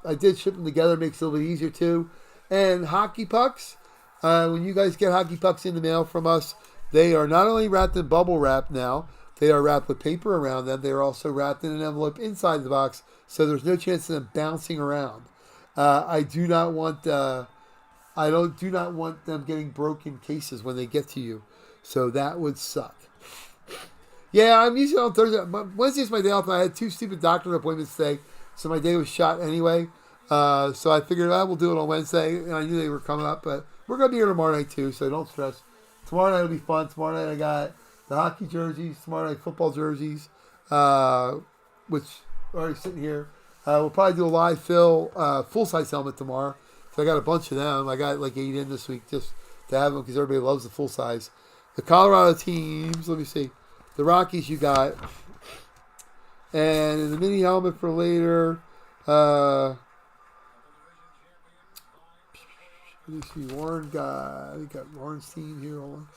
I did ship them together. Makes it a little bit easier too. And hockey pucks. When you guys get hockey pucks in the mail from us, they are not only wrapped in bubble wrap now. They are wrapped with paper around them. They are also wrapped in an envelope inside the box, so there's no chance of them bouncing around. I do not want them getting broken cases when they get to you. So that would suck. Yeah, I'm usually on Thursday. Wednesday's my day off. I had 2 stupid doctor appointments today, so my day was shot anyway. So I figured we'll do it on Wednesday, and I knew they were coming up, but we're going to be here tomorrow night too, so don't stress. Tomorrow night will be fun. Tomorrow night I got the hockey jerseys, tomorrow night football jerseys, which are already sitting here. We'll probably do a live fill full-size helmet tomorrow. So I got a bunch of them. I got like 8 in this week just to have them because everybody loves the full-size. The Colorado teams, let me see. The Rockies you got. And in the mini helmet for later, let me see, Warren got, we got Warren's team here. Hold on.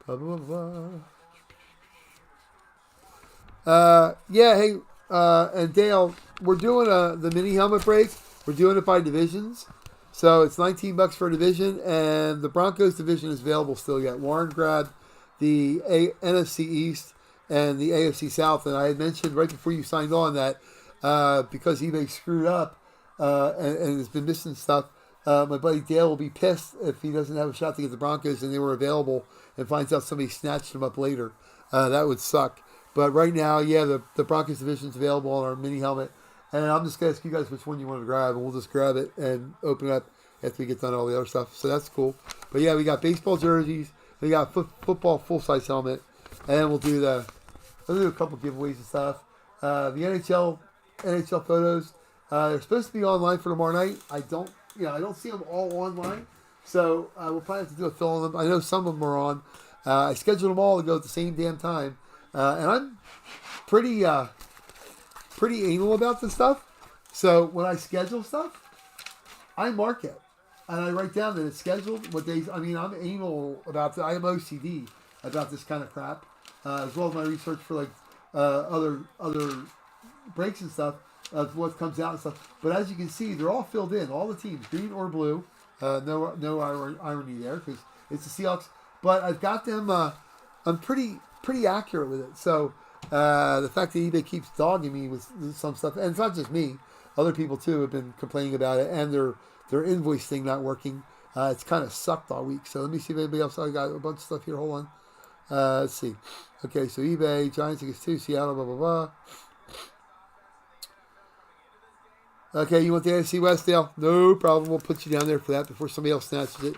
Blah, blah, blah, blah. Yeah, hey, and Dale, we're doing the mini helmet break. We're doing it by divisions. So it's $19 for a division, and the Broncos division is available still yet. Warren grabbed the NFC East and the AFC South, and I had mentioned right before you signed on that because eBay screwed up and has been missing stuff, my buddy Dale will be pissed if he doesn't have a shot to get the Broncos and they were available and finds out somebody snatched them up later. That would suck. But right now, yeah, the Broncos division is available on our mini helmet. And I'm just going to ask you guys which one you want to grab, and we'll just grab it and open it up after we get done all the other stuff. So that's cool. But yeah, we got baseball jerseys. We got football full-size helmet. And then we'll do a couple giveaways and stuff. The NHL photos, they're supposed to be online for tomorrow night. I don't see them all online. So we'll probably have to do a fill on them. I know some of them are on. I scheduled them all to go at the same damn time. And I'm pretty anal about this stuff. So when I schedule stuff, I mark it. And I write down that it's scheduled, what days. I mean, I'm anal about I am OCD about this kind of crap. As well as my research for like other breaks and stuff of what comes out and stuff. But as you can see, they're all filled in. All the teams, green or blue. No irony there because it's the Seahawks. But I've got them. I'm pretty accurate with it. So the fact that eBay keeps dogging me with some stuff, and it's not just me, other people too have been complaining about it, and their invoice thing not working. It's kind of sucked all week. So let me see if anybody else. I got a bunch of stuff here. Hold on. Let's see. Okay, so eBay, Giants against 2, Seattle, blah, blah, blah. Okay, you want the AFC West, Dale? No problem. We'll put you down there for that before somebody else snatches it.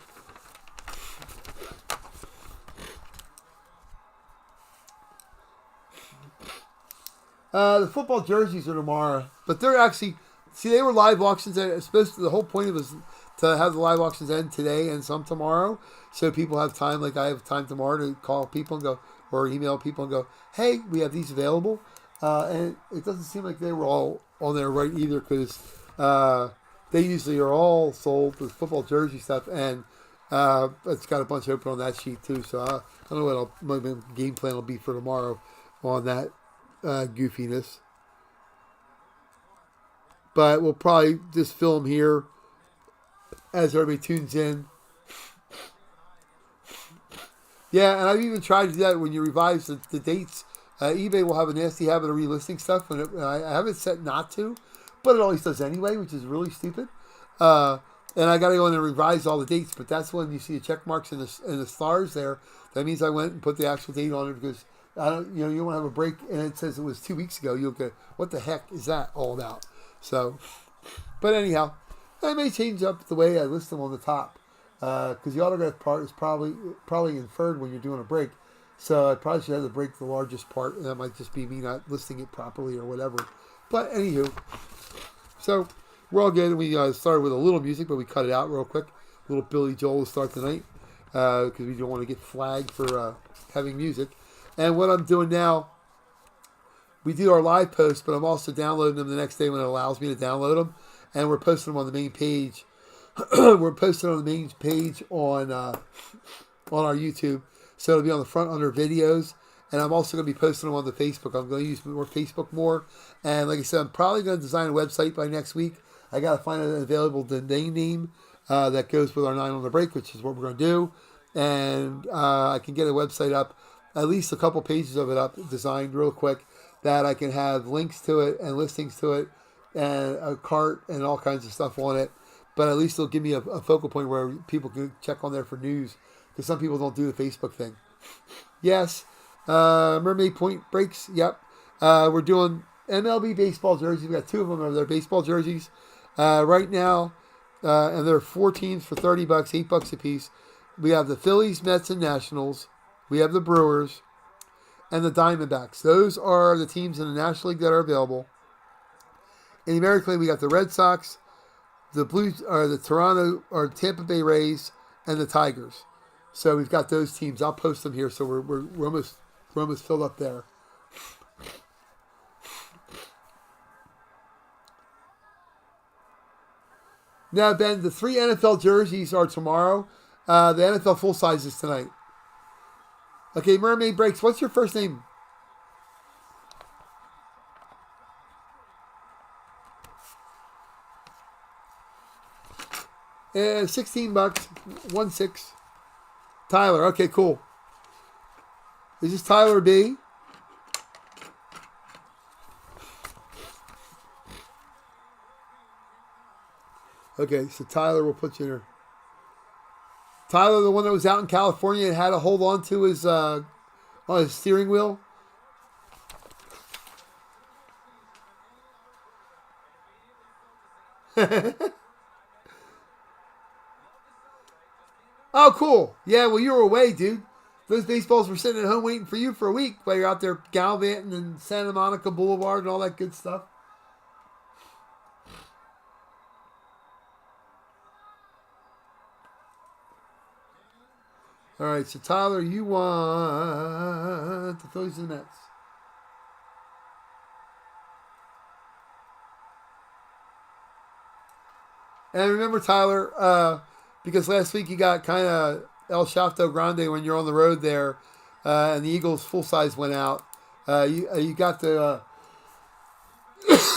The football jerseys are tomorrow, but they're actually, they were live auctions. The whole point of it was to have the live auctions end today and some tomorrow, so people have time, like I have time tomorrow to call people and go, or email people and go, hey, we have these available. And it doesn't seem like they were all on there right either, because they usually are all sold with football jersey stuff, and it's got a bunch open on that sheet too, so I don't know what my game plan will be for tomorrow on that goofiness. But we'll probably just film here as everybody tunes in. Yeah, and I've even tried to do that when you revise the dates. eBay will have a nasty habit of relisting stuff, and I have it set not to, but it always does anyway, which is really stupid. And I got to go in and revise all the dates, but that's when you see the check marks and the stars there. That means I went and put the actual date on it, because you don't want to have a break and it says it was 2 weeks ago. You'll go, what the heck is that all about? So, but anyhow, I may change up the way I list them on the top. because the autograph part is probably inferred when you're doing a break. So I probably should have to break the largest part, and that might just be me not listing it properly or whatever. But anywho, so we're all good. We started with a little music, but we cut it out real quick. A little Billy Joel to start the night, because we don't want to get flagged for having music. And what I'm doing now, we do our live posts, but I'm also downloading them the next day when it allows me to download them. And we're posting them on the main page. We're posting on the main page on our YouTube. So it'll be on the front under videos. And I'm also going to be posting them on the Facebook. I'm going to use more Facebook more. And like I said, I'm probably going to design a website by next week. I got to find an available domain name that goes with our 9 on the break, which is what we're going to do. And I can get a website up, at least a couple pages of it up, designed real quick, that I can have links to it and listings to it and a cart and all kinds of stuff on it. But at least it'll give me a focal point where people can check on there for news, because some people don't do the Facebook thing. Yes, Mermaid Point breaks. Yep. We're doing MLB baseball jerseys. We got 2 of them. They're baseball jerseys right now, and there are 4 teams for $30, $8 a piece. We have the Phillies, Mets, and Nationals. We have the Brewers and the Diamondbacks. Those are the teams in the National League that are available. In the American League, we got the Red Sox, the Blues, or the Toronto or Tampa Bay Rays, and the Tigers. So we've got those teams. I'll post them here. So we're almost filled up there. Now, Ben, the 3 NFL jerseys are tomorrow. The NFL full size is tonight. Okay, Mermaid Breaks. What's your first name? $16, 1-6. Tyler. Okay, cool. Is this Tyler B? Okay, so Tyler will put you in there. Tyler, the one that was out in California and had to hold on to his on his steering wheel. Oh, cool. Yeah, well, you were away, dude. Those baseballs were sitting at home waiting for you for a week while you're out there gallivanting and Santa Monica Boulevard and all that good stuff. All right, so Tyler, you want the Phillies and the Mets. And remember, Tyler, because last week you got kind of El Shafto Grande when you're on the road there, and the Eagles full size went out. You got the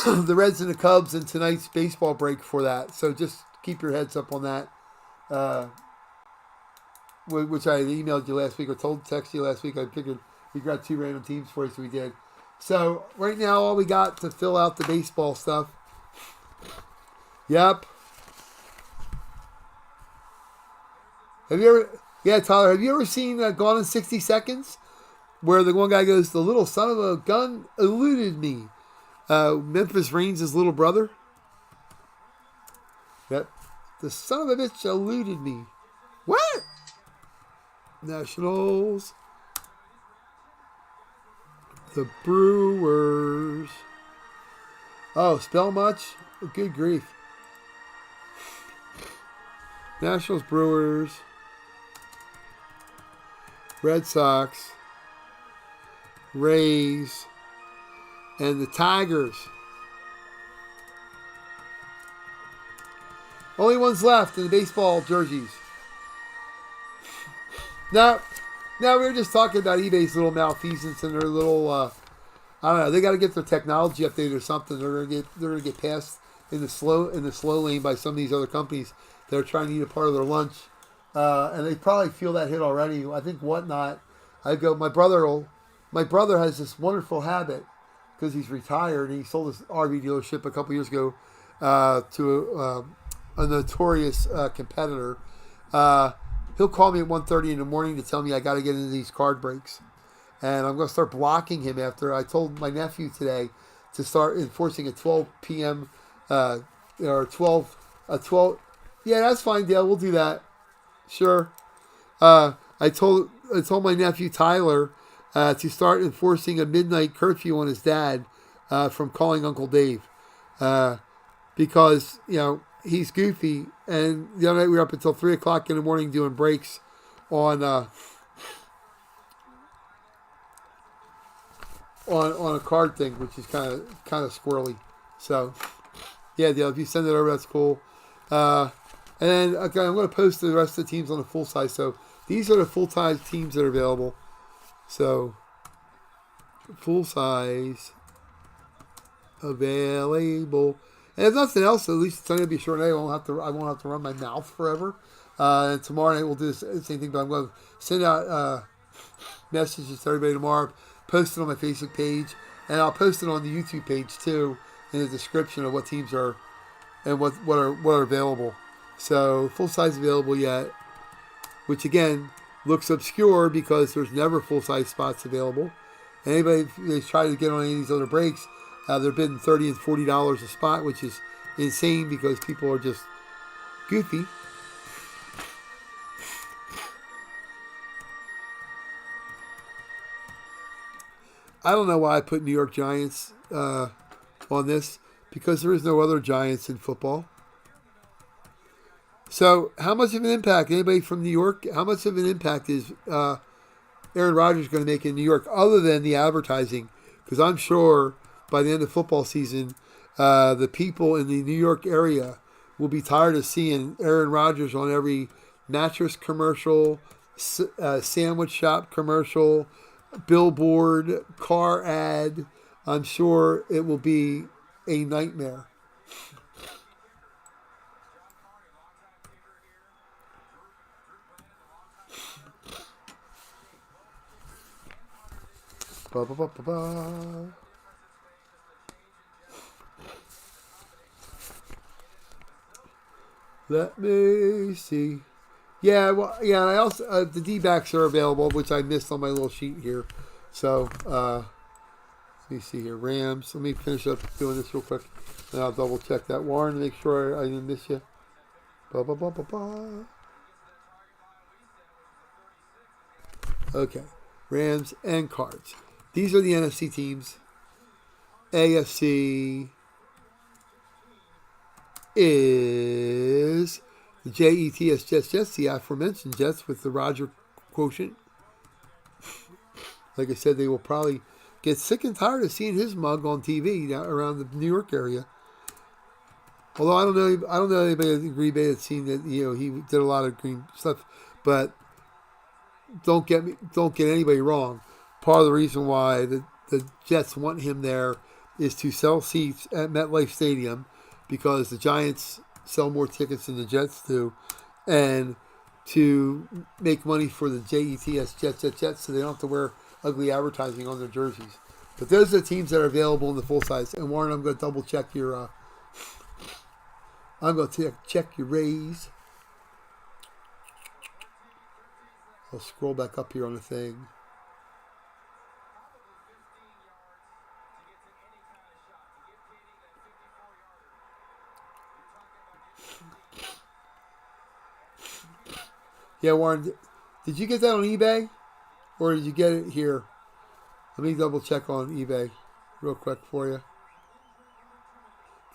the Reds and the Cubs in tonight's baseball break for that. So just keep your heads up on that. Which I emailed you last week or texted you last week. I figured we got 2 random teams for you, so we did. So right now, all we got to fill out the baseball stuff. Yep. Have you ever? Yeah, Tyler. Have you ever seen Gone in 60 Seconds, where the one guy goes, "The little son of a gun eluded me." Memphis Reigns' little brother. Yep. The son of a bitch eluded me. What? Nationals. The Brewers. Oh, spell much? Good grief. Nationals, Brewers. Red Sox. Rays. And the Tigers. Only ones left in the baseball jerseys. Now we were just talking about eBay's little malfeasance and their little, I don't know. They got to get their technology updated or something. They're gonna get passed in the slow lane by some of these other companies that are trying to eat a part of their lunch, and they probably feel that hit already. I think Whatnot. My brother has this wonderful habit because he's retired and he sold his RV dealership a couple years ago to a notorious competitor. He'll call me at 1:30 in the morning to tell me I got to get into these card breaks. And I'm going to start blocking him after I told my nephew today to start enforcing a 12 p.m. Or 12. Yeah, that's fine, Dale. We'll do that. Sure. I told my nephew Tyler to start enforcing a midnight curfew on his dad from calling Uncle Dave, because he's goofy. And the other night we were up until 3 o'clock in the morning doing breaks on on a card thing, which is kind of squirrely. So yeah, if you send it over, that's cool. And then okay, I'm going to post the rest of the teams on the full size. So these are the full size teams that are available. So full size available. And if nothing else, at least it's going to be a short night. I won't have to run my mouth forever. And tomorrow night we'll do the same thing. But I'm going to send out messages to everybody tomorrow. Post it on my Facebook page, and I'll post it on the YouTube page too in the description of what teams are and what are available. So full size available yet, which again looks obscure because there's never full size spots available. Anybody that's tried to get on any of these other breaks, they're bidding $30 and $40 a spot, which is insane because people are just goofy. I don't know why I put New York Giants on this, because there is no other Giants in football. So how much of an impact, anybody from New York, how much of an impact is Aaron Rodgers going to make in New York other than the advertising? Because I'm sure by the end of football season, the people in the New York area will be tired of seeing Aaron Rodgers on every mattress commercial, sandwich shop commercial, billboard, car ad. I'm sure it will be a nightmare. Ba, ba, ba, ba, ba. Let me see. Yeah, well, yeah. I also the D-backs are available, which I missed on my little sheet here. So let me see here. Rams. Let me finish up doing this real quick, and I'll double check that, Warren, to make sure I didn't miss you. Ba, ba, ba, ba, ba. Okay, Rams and Cards. These are the NFC teams. AFC is the Jets, Jets, the aforementioned Jets with the Roger quotient. Like I said, they will probably get sick and tired of seeing his mug on TV around the New York area. Although I don't know anybody in Green Bay that's seen that he did a lot of green stuff. But don't get anybody wrong. Part of the reason why the Jets want him there is to sell seats at MetLife Stadium, because the Giants sell more tickets than the Jets do, and to make money for the Jets, so they don't have to wear ugly advertising on their jerseys. But those are the teams that are available in the full size. And Warren, I'm going to double check your. I'm going to check your raise. I'll scroll back up here on the thing. Yeah, Warren, did you get that on eBay, or did you get it here? Let me double check on eBay real quick for you.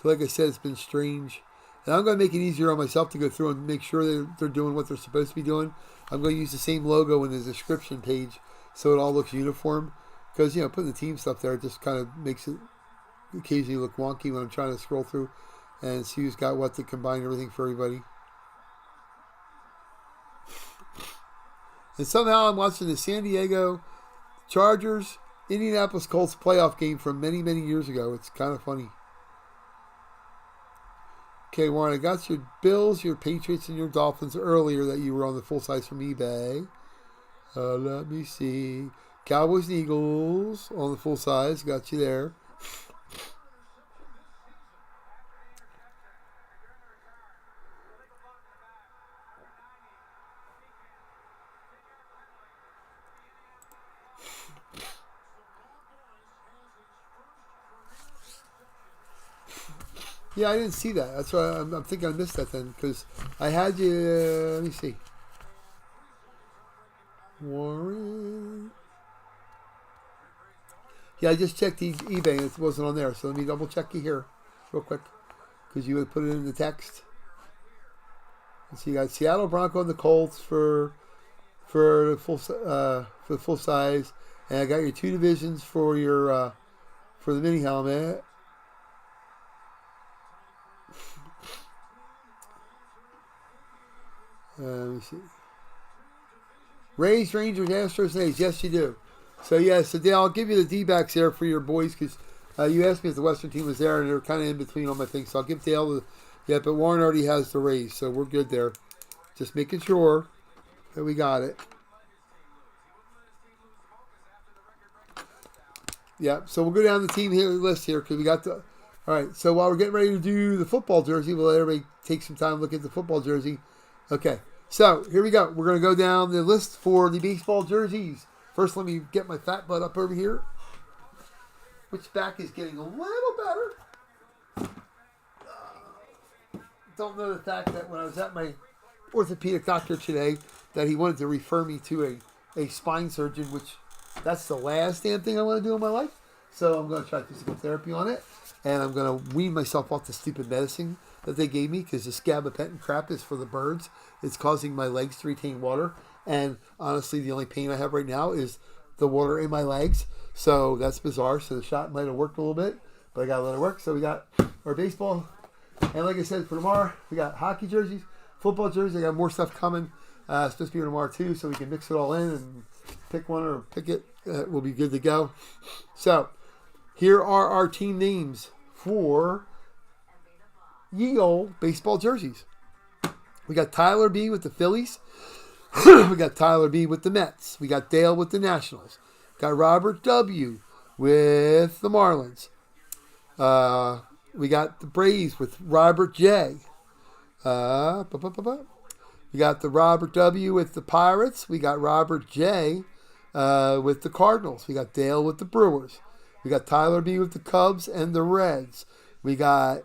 Like I said, it's been strange. And I'm going to make it easier on myself to go through and make sure that they're doing what they're supposed to be doing. I'm going to use the same logo in the description page so it all looks uniform. Because, putting the team stuff there just kind of makes it occasionally look wonky when I'm trying to scroll through and see who's got what to combine everything for everybody. And somehow I'm watching the San Diego Chargers Indianapolis Colts playoff game from many, many years ago. It's kind of funny. Okay, Warren, I got your Bills, your Patriots, and your Dolphins earlier that you were on the full size from eBay. Let me see. Cowboys and Eagles on the full size. Got you there. Yeah, I didn't see that. That's why I'm thinking I missed that then, because I had you. Let me see. Warren. Yeah, I just checked eBay and it wasn't on there. So let me double check you here real quick. Because you would put it in the text. So you got Seattle Bronco and the Colts for the full size. And I got your 2 divisions for your for the mini helmet. Let me see. Rays, Rangers, Astros, and A's. Yes, you do. So, so Dale, I'll give you the D-backs there for your boys because you asked me if the Western team was there, and they're kind of in between all my things. So I'll give Dale but Warren already has the Rays, so we're good there. Just making sure that we got it. Yeah, so we'll go down the team list here because we got the... All right, so while we're getting ready to do the football jersey, we'll let everybody take some time to look at the football jersey. Okay, so here we go. We're going to go down the list for the baseball jerseys. First, let me get my fat butt up over here. Which back is getting a little better. Don't know the fact that when I was at my orthopedic doctor today, that he wanted to refer me to a spine surgeon, which that's the last damn thing I want to do in my life. So I'm going to try physical therapy on it. And I'm going to wean myself off the stupid medicine that they gave me because the gabapentin crap is for the birds. It's causing my legs to retain water. And honestly, the only pain I have right now is the water in my legs. So that's bizarre. So the shot might have worked a little bit, but I got to let it work. So we got our baseball. And like I said, for tomorrow, we got hockey jerseys, football jerseys. I got more stuff coming. It's supposed to be tomorrow too, so we can mix it all in and pick one or pick it. We'll be good to go. So here are our team names for ye old baseball jerseys. We got Tyler B with the Phillies. We got Tyler B with the Mets. We got Dale with the Nationals. Got Robert W with the Marlins. We got the Braves with Robert J. We got the Robert W with the Pirates. We got Robert J with the Cardinals. We got Dale with the Brewers. We got Tyler B with the Cubs and the Reds. We got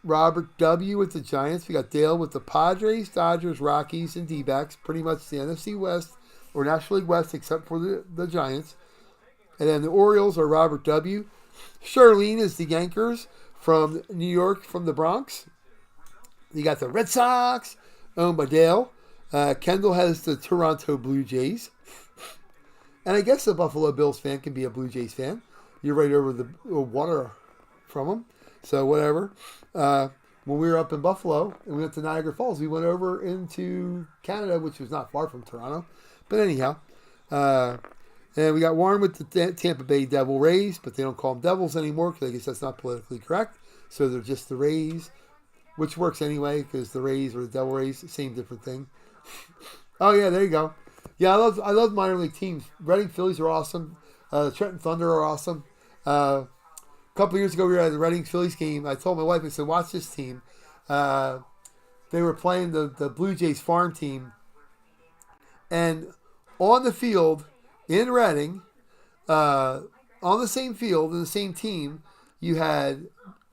Robert W with the Giants. We got Dale with the Padres, Dodgers, Rockies, and D-backs. Pretty much the NFC West or National League West except for the Giants. And then the Orioles are Robert W. Charlene is the Yankers from New York, from the Bronx. You got the Red Sox, owned by Dale. Kendall has the Toronto Blue Jays. And I guess a Buffalo Bills fan can be a Blue Jays fan. You're right over the water from them. So whatever. When we were up in Buffalo and we went to Niagara Falls, we went over into Canada, which was not far from Toronto. But anyhow, and we got Warren with the Tampa Bay Devil Rays, but they don't call them Devils anymore because I guess that's not politically correct. So they're just the Rays, which works anyway because the Rays or the Devil Rays, same different thing. Oh yeah, there you go. Yeah, I love minor league teams. Reading Phillies are awesome. The Trenton Thunder are awesome. A couple of years ago, we were at the Reading Phillies game. I told my wife, I said, watch this team. They were playing the Blue Jays farm team. And on the field in Reading, on the same field, in the same team, you had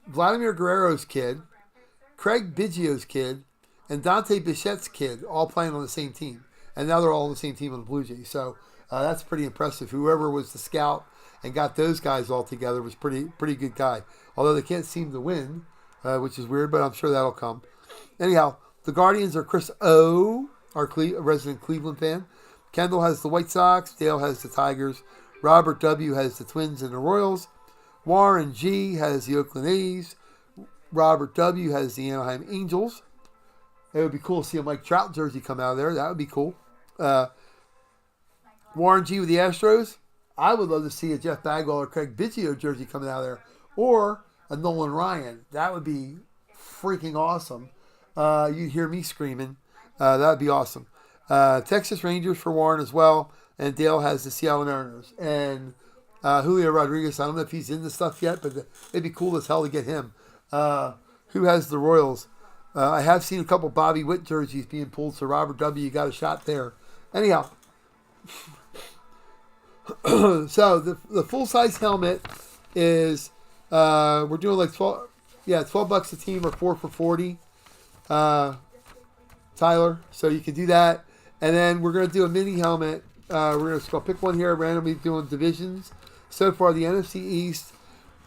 Vladimir Guerrero's kid, Craig Biggio's kid, and Dante Bichette's kid all playing on the same team. And now they're all on the same team on the Blue Jays. So that's pretty impressive. Whoever was the scout and got those guys all together was pretty good guy. Although they can't seem to win, which is weird, but I'm sure that'll come. Anyhow, the Guardians are Chris O, our resident Cleveland fan. Kendall has the White Sox. Dale has the Tigers. Robert W has the Twins and the Royals. Warren G has the Oakland A's. Robert W has the Anaheim Angels. It would be cool to see a Mike Trout jersey come out of there. That would be cool. Warren G with the Astros. I would love to see a Jeff Bagwell or Craig Biggio jersey coming out of there. Or a Nolan Ryan. That would be freaking awesome. You'd hear me screaming. That would be awesome. Texas Rangers for Warren as well. And Dale has the Seattle Mariners. And Julio Rodriguez, I don't know if he's in the stuff yet, but it'd be cool as hell to get him. Who has the Royals? I have seen a couple Bobby Witt jerseys being pulled, so Robert W. got a shot there. Anyhow, so the full-size helmet is, we're doing like $12 a team or 4 for $40, Tyler. So you can do that. And then we're going to do a mini helmet we're going to pick one here, randomly doing divisions. So far, the NFC East,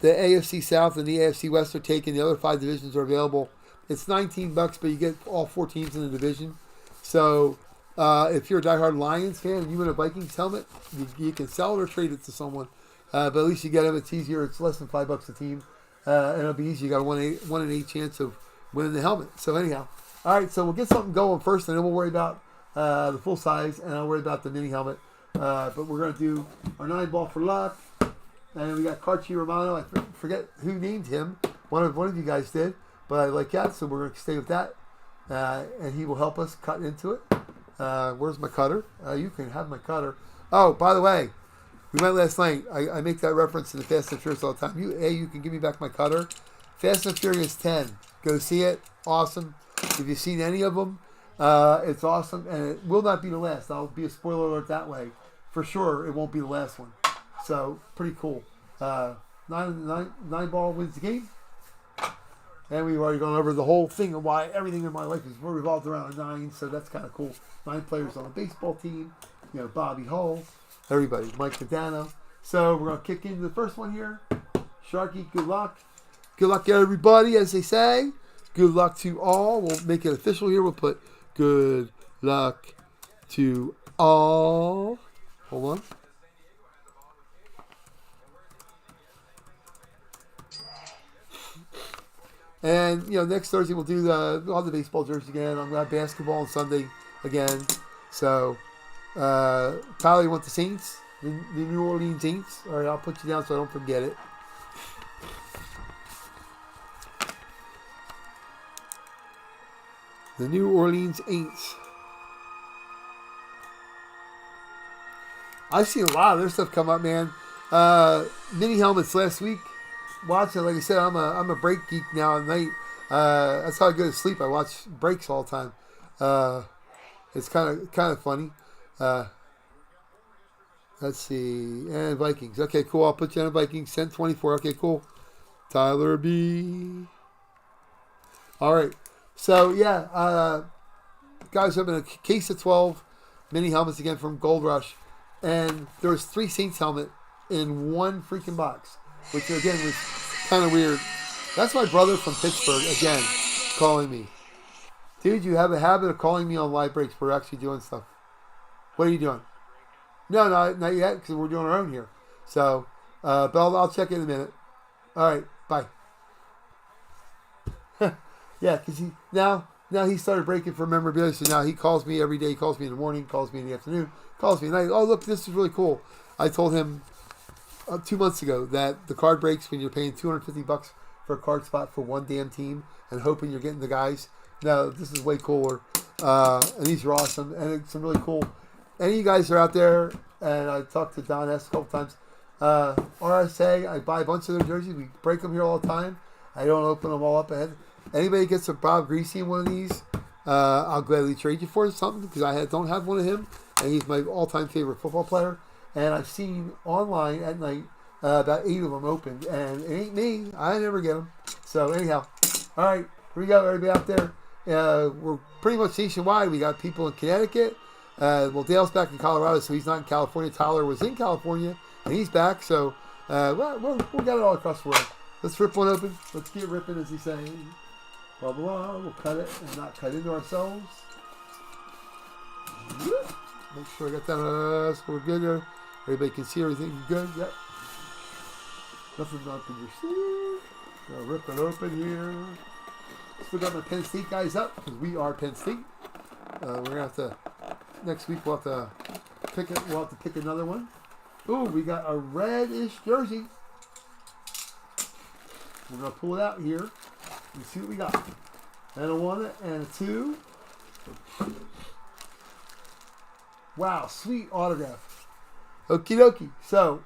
the AFC South, and the AFC West are taken. The other 5 divisions are available. It's $19, but you get all 4 teams in the division. So if you're a diehard Lions fan and you win a Vikings helmet, you can sell it or trade it to someone. But at least you get them. It's easier. It's less than $5 a team. And it'll be easy. You got a 1 in 8 chance of winning the helmet. So anyhow. All right, so we'll get something going first, and then we'll worry about the full size, and I'll worry about the mini helmet. But we're going to do our 9-ball for luck. And we got Carchi Romano. I forget who named him. One of you guys did. But I like that, so we're going to stay with that. And he will help us cut into it. Where's my cutter? You can have my cutter. Oh, by the way, we went last night. I make that reference in the Fast and Furious all the time. You can give me back my cutter. Fast and Furious 10. Go see it. Awesome. If you've seen any of them, it's awesome. And it will not be the last. I'll be a spoiler alert that way. For sure, it won't be the last one. So, pretty cool. 9-ball wins the game. And we've already gone over the whole thing of why everything in my life is revolved around a 9. So, that's kind of cool. 9 players on a baseball team. You know, Bobby Hull. Everybody. Mike Cadano. So, we're going to kick into the first one here. Sharky, good luck. Good luck, everybody, as they say. Good luck to all. We'll make it official here. We'll put good luck to all. Hold on. And, next Thursday we'll we'll have the baseball jersey again. I'm going to have basketball on Sunday again. So, Tyler, you want the Saints? The New Orleans Saints? All right, I'll put you down so I don't forget it. The New Orleans Saints. I've seen a lot of their stuff come up, man. Mini helmets last week. Watching, like I said, I'm a break geek now at night. That's how I go to sleep. I watch breaks all the time. It's kind of funny. Let's see. And Vikings. Okay, cool. I'll put you on Vikings. Cent 24. Okay, cool. Tyler B. All right. So, yeah, guys, I'm in a case of 12 mini helmets again from Gold Rush. And there was 3 Saints helmet in one freaking box, which, again, was kind of weird. That's my brother from Pittsburgh, again, calling me. Dude, you have a habit of calling me on live breaks. We're actually doing stuff. What are you doing? No, not yet, because we're doing our own here. So, but I'll check in a minute. All right, bye. Yeah, because now he started breaking for memorabilia, so now he calls me every day. He calls me in the morning, calls me in the afternoon, calls me at night. Oh, look, this is really cool. I told him 2 months ago that the card breaks when you're paying $250 for a card spot for one damn team and hoping you're getting the guys. No, this is way cooler. And these are awesome, and it's really cool. Any of you guys are out there, and I talked to Don S a couple times. RSA, I buy a bunch of their jerseys. We break them here all the time. I don't open them all up ahead. Anybody gets a Bob Greasy in one of these, I'll gladly trade you for something because I don't have one of him, and he's my all-time favorite football player. And I've seen online at night about 8 of them opened, and it ain't me. I never get them. So anyhow, all right, here we go, everybody out there. We're pretty much nationwide. We got people in Connecticut. Well, Dale's back in Colorado, so he's not in California. Tyler was in California, and he's back. So we got it all across the world. Let's rip one open. Let's get ripping, as he say. Blah, blah, blah. We'll cut it and not cut into ourselves. Make sure I got that so we're good there. Everybody can see everything good. Yep. Nothing up in your sleeve. Gonna rip it open here. Still got my Penn State guys up because we are Penn State. We're gonna have to next week. We'll have to pick it. We'll have to pick another one. Ooh, we got a reddish jersey. We're gonna pull it out here and see what we got. And a 1 and a 2. Wow, sweet autograph. Okie dokie. So,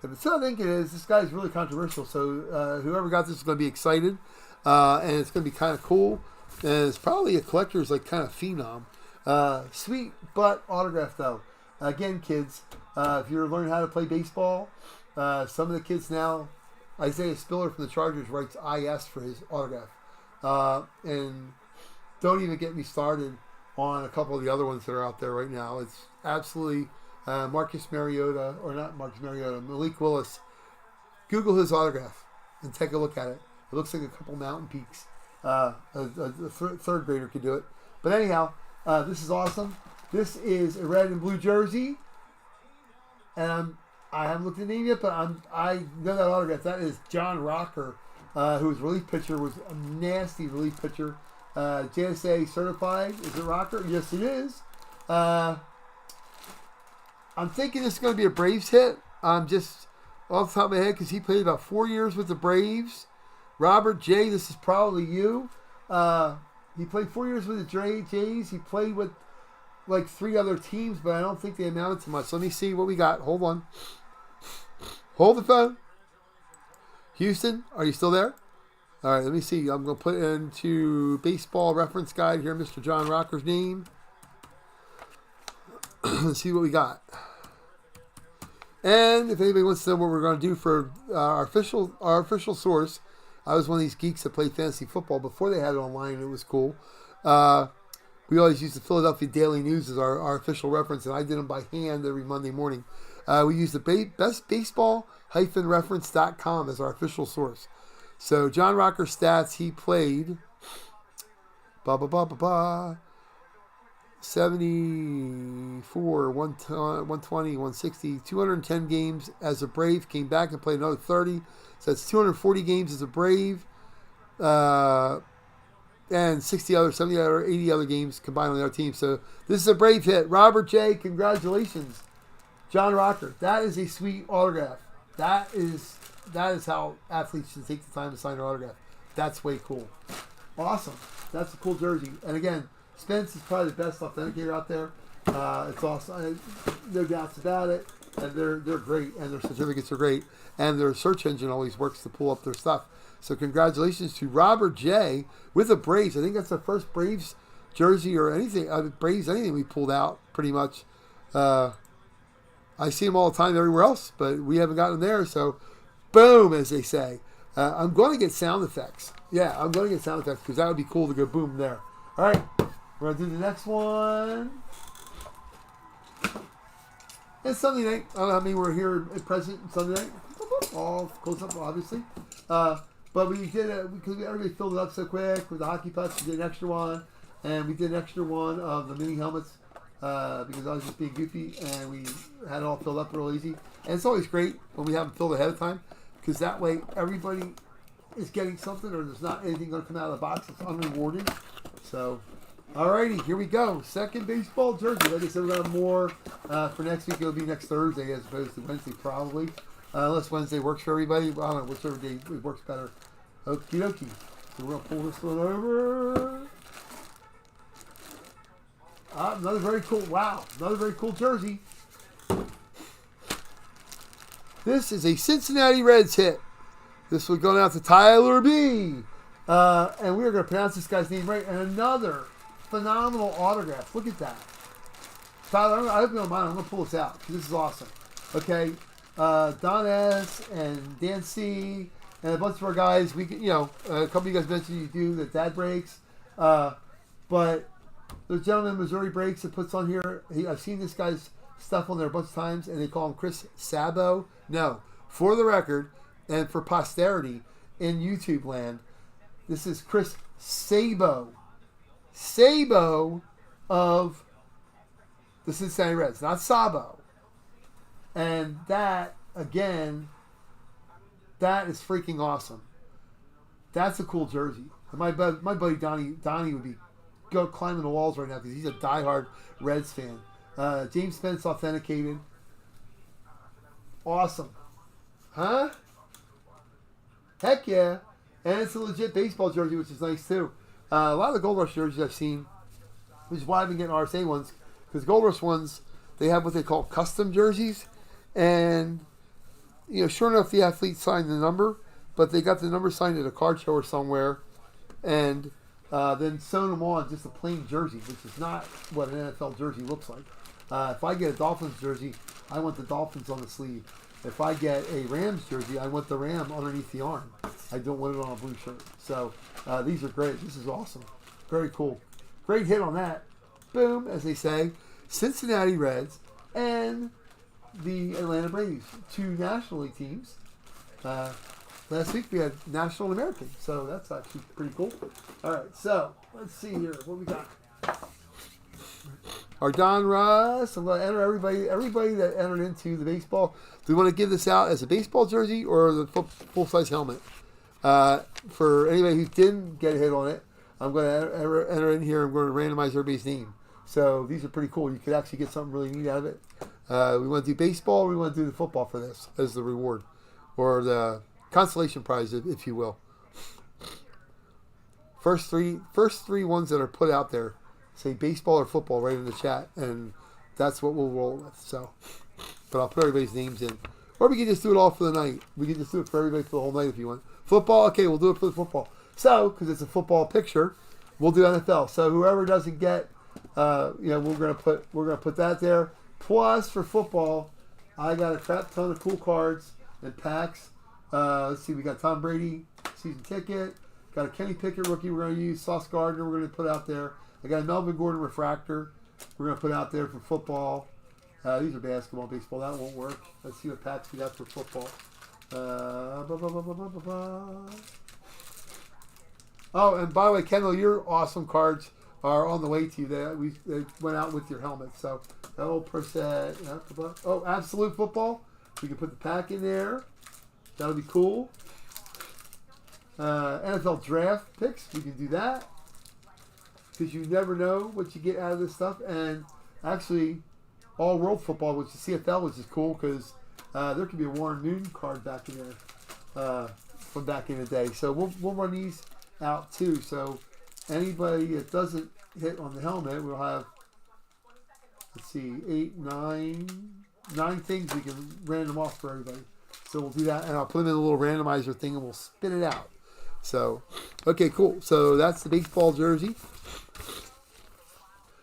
if it's what I think it is, this guy's really controversial. So, whoever got this is going to be excited. And it's going to be kind of cool. And it's probably a collector's like kind of phenom. Sweet butt autograph though. Again, kids, if you're learning how to play baseball, some of the kids now, Isaiah Spiller from the Chargers writes IS for his autograph. And don't even get me started on a couple of the other ones that are out there right now. It's absolutely Marcus Mariota, or not Marcus Mariota, Malik Willis. Google his autograph and take a look at it. It looks like a couple mountain peaks. A third grader could do it. But anyhow, this is awesome. This is a red and blue jersey. And I haven't looked at the name yet, but I know that autograph. That is John Rocker, whose relief pitcher was a nasty relief pitcher. JSA certified. Is it Rocker? Yes, it is. I'm thinking this is going to be a Braves hit. I'm just off the top of my head because he played about 4 years with the Braves. Robert J., this is probably you. He played 4 years with the Jays. He played with like 3 other teams, but I don't think they amounted to much. Let me see what we got. Hold on. Hold the phone. Houston, are you still there? All right, let me see. I'm going to put into baseball reference guide here Mr. John Rocker's name. Let's see what we got. And if anybody wants to know what we're going to do for our official source, I was one of these geeks that played fantasy football before they had it online. It was cool. We always used the Philadelphia Daily News as our official reference, and I did them by hand every Monday morning. We used the bestbaseball-reference.com as our official source. So John Rocker stats, he played 74, 120, 160, 210 games as a Brave, came back and played another 30. So that's 240 games as a Brave, and 60 other, 70 other, 80 other games combined on their team. So this is a Brave hit. Robert J., congratulations. John Rocker, that is a sweet autograph. That is how athletes should take the time to sign their autograph. That's way cool. Awesome. That's a cool jersey. And again, Spence is probably the best authenticator out there. It's awesome. No doubts about it. And they're great. And their certificates are great. And their search engine always works to pull up their stuff. So congratulations to Robert J. with the Braves. I think that's the first Braves jersey or anything. Braves, anything we pulled out pretty much. I see them all the time everywhere else, but we haven't gotten them there. So boom, as they say. I'm going to get sound effects. Yeah, I'm going to get sound effects because that would be cool to go boom there. All right, we're going to do the next one. It's Sunday night. I don't know how many were here at present Sunday night. All close up, obviously. But we did it because everybody filled it up so quick with the hockey pucks. We did an extra one, and we did an extra one of the mini helmets because I was just being goofy, and we had it all filled up real easy. And it's always great when we have them filled ahead of time because that way everybody is getting something, or there's not anything going to come out of the box that's unrewarded. So, alrighty, here we go. Second baseball jersey. Like I said, we'll have more for next week. It'll be next Thursday as opposed to Wednesday, probably. Unless Wednesday works for everybody. Well, I don't know, whichever day works better. Okie dokie. So we're going to pull this one over. Another very cool, wow. Another very cool jersey. This is a Cincinnati Reds hit. This was going out to Tyler B. And we are going to pronounce this guy's name right. And another phenomenal autograph. Look at that. Tyler, I hope you don't mind. I'm going to pull this out because this is awesome. Okay. Don S. and Dan C. and a bunch of our guys. We, a couple of you guys mentioned you do the dad breaks. But there's a gentleman in Missouri Breaks that puts on here. I've seen this guy's stuff on there a bunch of times, and they call him Chris Sabo. No, for the record, and for posterity in YouTube land, this is Chris Sabo. Sabo of the Cincinnati Reds, not Sabo. And that, again, that is freaking awesome. That's a cool jersey. And my buddy Donnie would be climbing the walls right now because he's a diehard Reds fan. James Spence authenticated. Awesome. Huh? Heck yeah. And it's a legit baseball jersey, which is nice too. A lot of the Gold Rush jerseys I've seen, which is why I've been getting RSA ones, because Gold Rush ones, they have what they call custom jerseys. And, sure enough, the athlete signed the number, but they got the number signed at a card show or somewhere, and then sewn them on just a plain jersey, which is not what an NFL jersey looks like. If I get a Dolphins jersey, I want the Dolphins on the sleeve. If I get a Rams jersey, I want the Ram underneath the arm. I don't want it on a blue shirt. So these are great. This is awesome. Very cool. Great hit on that. boom, as they say, Cincinnati Reds and the Atlanta Braves, 2 National League teams. Last week we had National and American, so that's actually pretty cool. All right, so let's see here what we got. Our Don Russ, I'm going to enter everybody that entered into the baseball. Do we want to give this out as a baseball jersey or the full-size helmet? For anybody who didn't get a hit on it, I'm going to enter in here. I'm going to randomize everybody's name. So these are pretty cool. You could actually get something really neat out of it. We want to do baseball, or we want to do the football for this as the reward, or the consolation prize, if you will. First three ones that are put out there, say baseball or football, right in the chat, and that's what we'll roll with. So, but I'll put everybody's names in, or we can just do it all for the night. We can just do it for everybody for the whole night if you want. Football, okay, we'll do it for the football. So, because it's a football picture, we'll do NFL. So whoever doesn't get, we're gonna put that there. Plus for football, I got a crap ton of cool cards and packs. Let's see, we got Tom Brady season ticket. Got a Kenny Pickett rookie we're going to use. Sauce Gardner we're going to put out there. I got a Melvin Gordon refractor we're going to put out there for football. These are basketball, baseball. That won't work. Let's see what packs we got for football. Oh, and by the way, Kendall, your awesome cards are on the way to you. They went out with your helmet. So, that old percent. Oh, Absolute Football. We can put the pack in there. That'll be cool. NFL draft picks, we can do that, because you never know what you get out of this stuff. And actually, all world football, which is CFL, which is cool, because there could be a Warren Moon card back in there from back in the day. So we'll run these out too. So anybody that doesn't hit on the helmet, we'll have, let's see, 9 things we can random off for everybody. So we'll do that, and I'll put them in a little randomizer thing, and we'll spin it out. So, okay, cool. So that's the baseball jersey.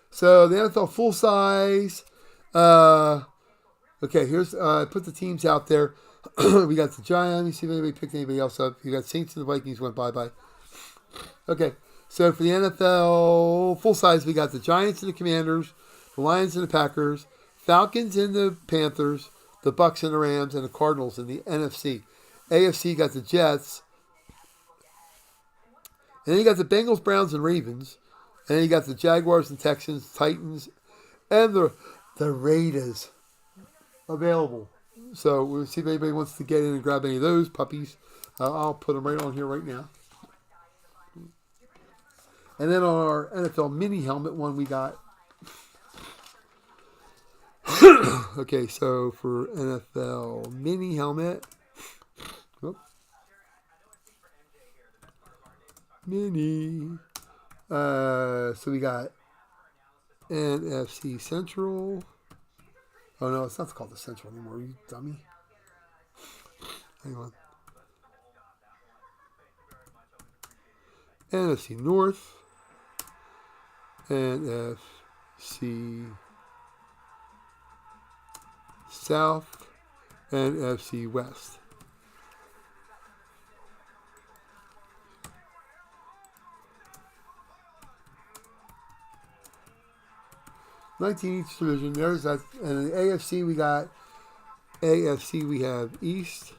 So the NFL full size. Okay, here's I put the teams out there. We got the Giants. Let me see if anybody picked anybody else up. You got Saints and the Vikings went bye. Okay, so for the NFL full size, we got the Giants and the Commanders, the Lions and the Packers, Falcons and the Panthers, the Bucks and the Rams, and the Cardinals in the NFC. AFC got the Jets. And then you got the Bengals, Browns, and Ravens. And then you got the Jaguars and Texans, Titans, and the Raiders available. So we'll see if anybody wants to get in and grab any of those puppies. I'll put them right on here right now. And then on our NFL mini helmet one, we got... Okay, so for NFL mini helmet... Mini. So we got NFC Central. Oh no, it's not called the Central anymore, you dummy. Hang on. NFC North. NFC South. And NFC West. 19 each division. There's that. And in the AFC, we have East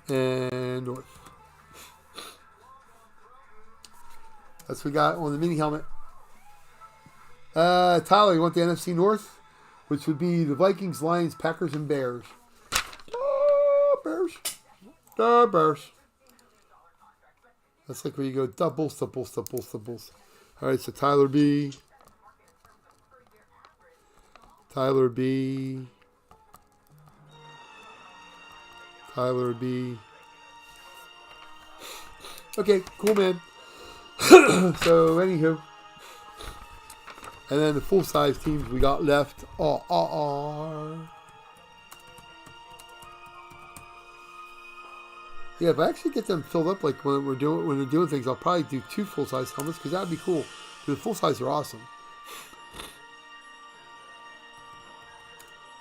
and North. That's what we got on the mini helmet. Tyler, you want the NFC North? Which would be the Vikings, Lions, Packers, and Bears. Bears. Bears. That's like where you go doubles. All right, so Tyler B. Okay, cool, man. So, anywho. And then the full-size teams we got left are... Yeah, if I actually get them filled up, like when they're doing things, I'll probably do 2 full-size helmets, because that'd be cool. Because the full-size are awesome.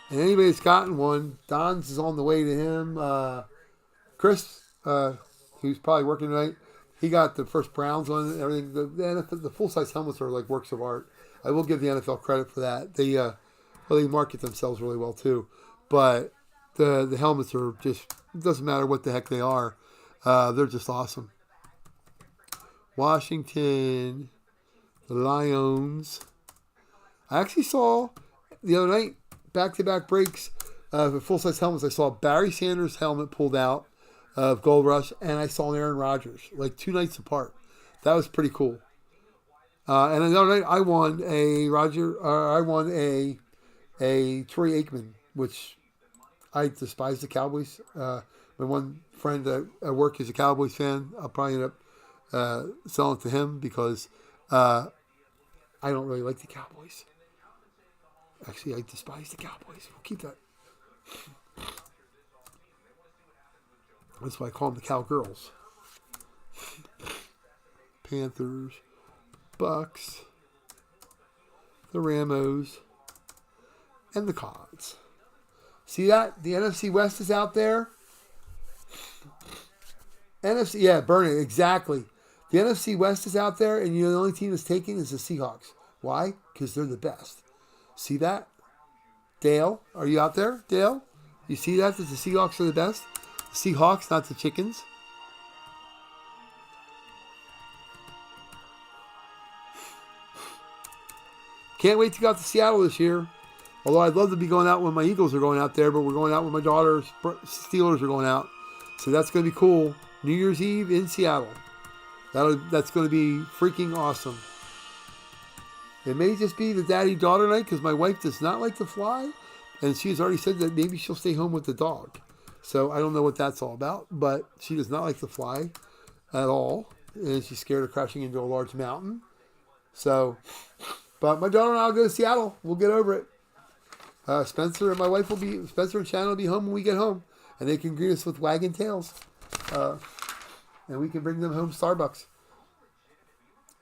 And anybody that's gotten one, Don's is on the way to him. Chris, who's probably working tonight, he got the first Browns on it and everything. The full-size helmets are like works of art. I will give the NFL credit for that. They market themselves really well too. But the helmets are just, it doesn't matter what the heck they are. They're just awesome. Washington, the Lions. I actually saw the other night, back-to-back breaks for full-size helmets. I saw Barry Sanders' helmet pulled out of Gold Rush, and I saw an Aaron Rodgers, like 2 nights apart. That was pretty cool. And another night, I won a Troy Aikman, which I despise the Cowboys. My one friend at work is a Cowboys fan. I'll probably end up selling it to him because I don't really like the Cowboys. Actually, I despise the Cowboys. We'll keep that. That's why I call them the Cowgirls. Panthers, Bucks, the Ramos, and the Cards. See that? The NFC West is out there. Burn it, exactly. The NFC West is out there, and the only team that's taking is the Seahawks. Why? Because they're the best. See that? Dale, are you out there? Dale? You see that the Seahawks are the best? The Seahawks, not the Chickens. Can't wait to go out to Seattle this year. Although I'd love to be going out when my Eagles are going out there, but we're going out when my daughter's Steelers are going out. So that's going to be cool. New Year's Eve in Seattle. That's going to be freaking awesome. It may just be the daddy-daughter night because my wife does not like to fly. And she has already said that maybe she'll stay home with the dog. So I don't know what that's all about. But she does not like to fly at all. And she's scared of crashing into a large mountain. So, but my daughter and I will go to Seattle. We'll get over it. Spencer and Shannon will be home when we get home. And they can greet us with wagging tails. And we can bring them home Starbucks.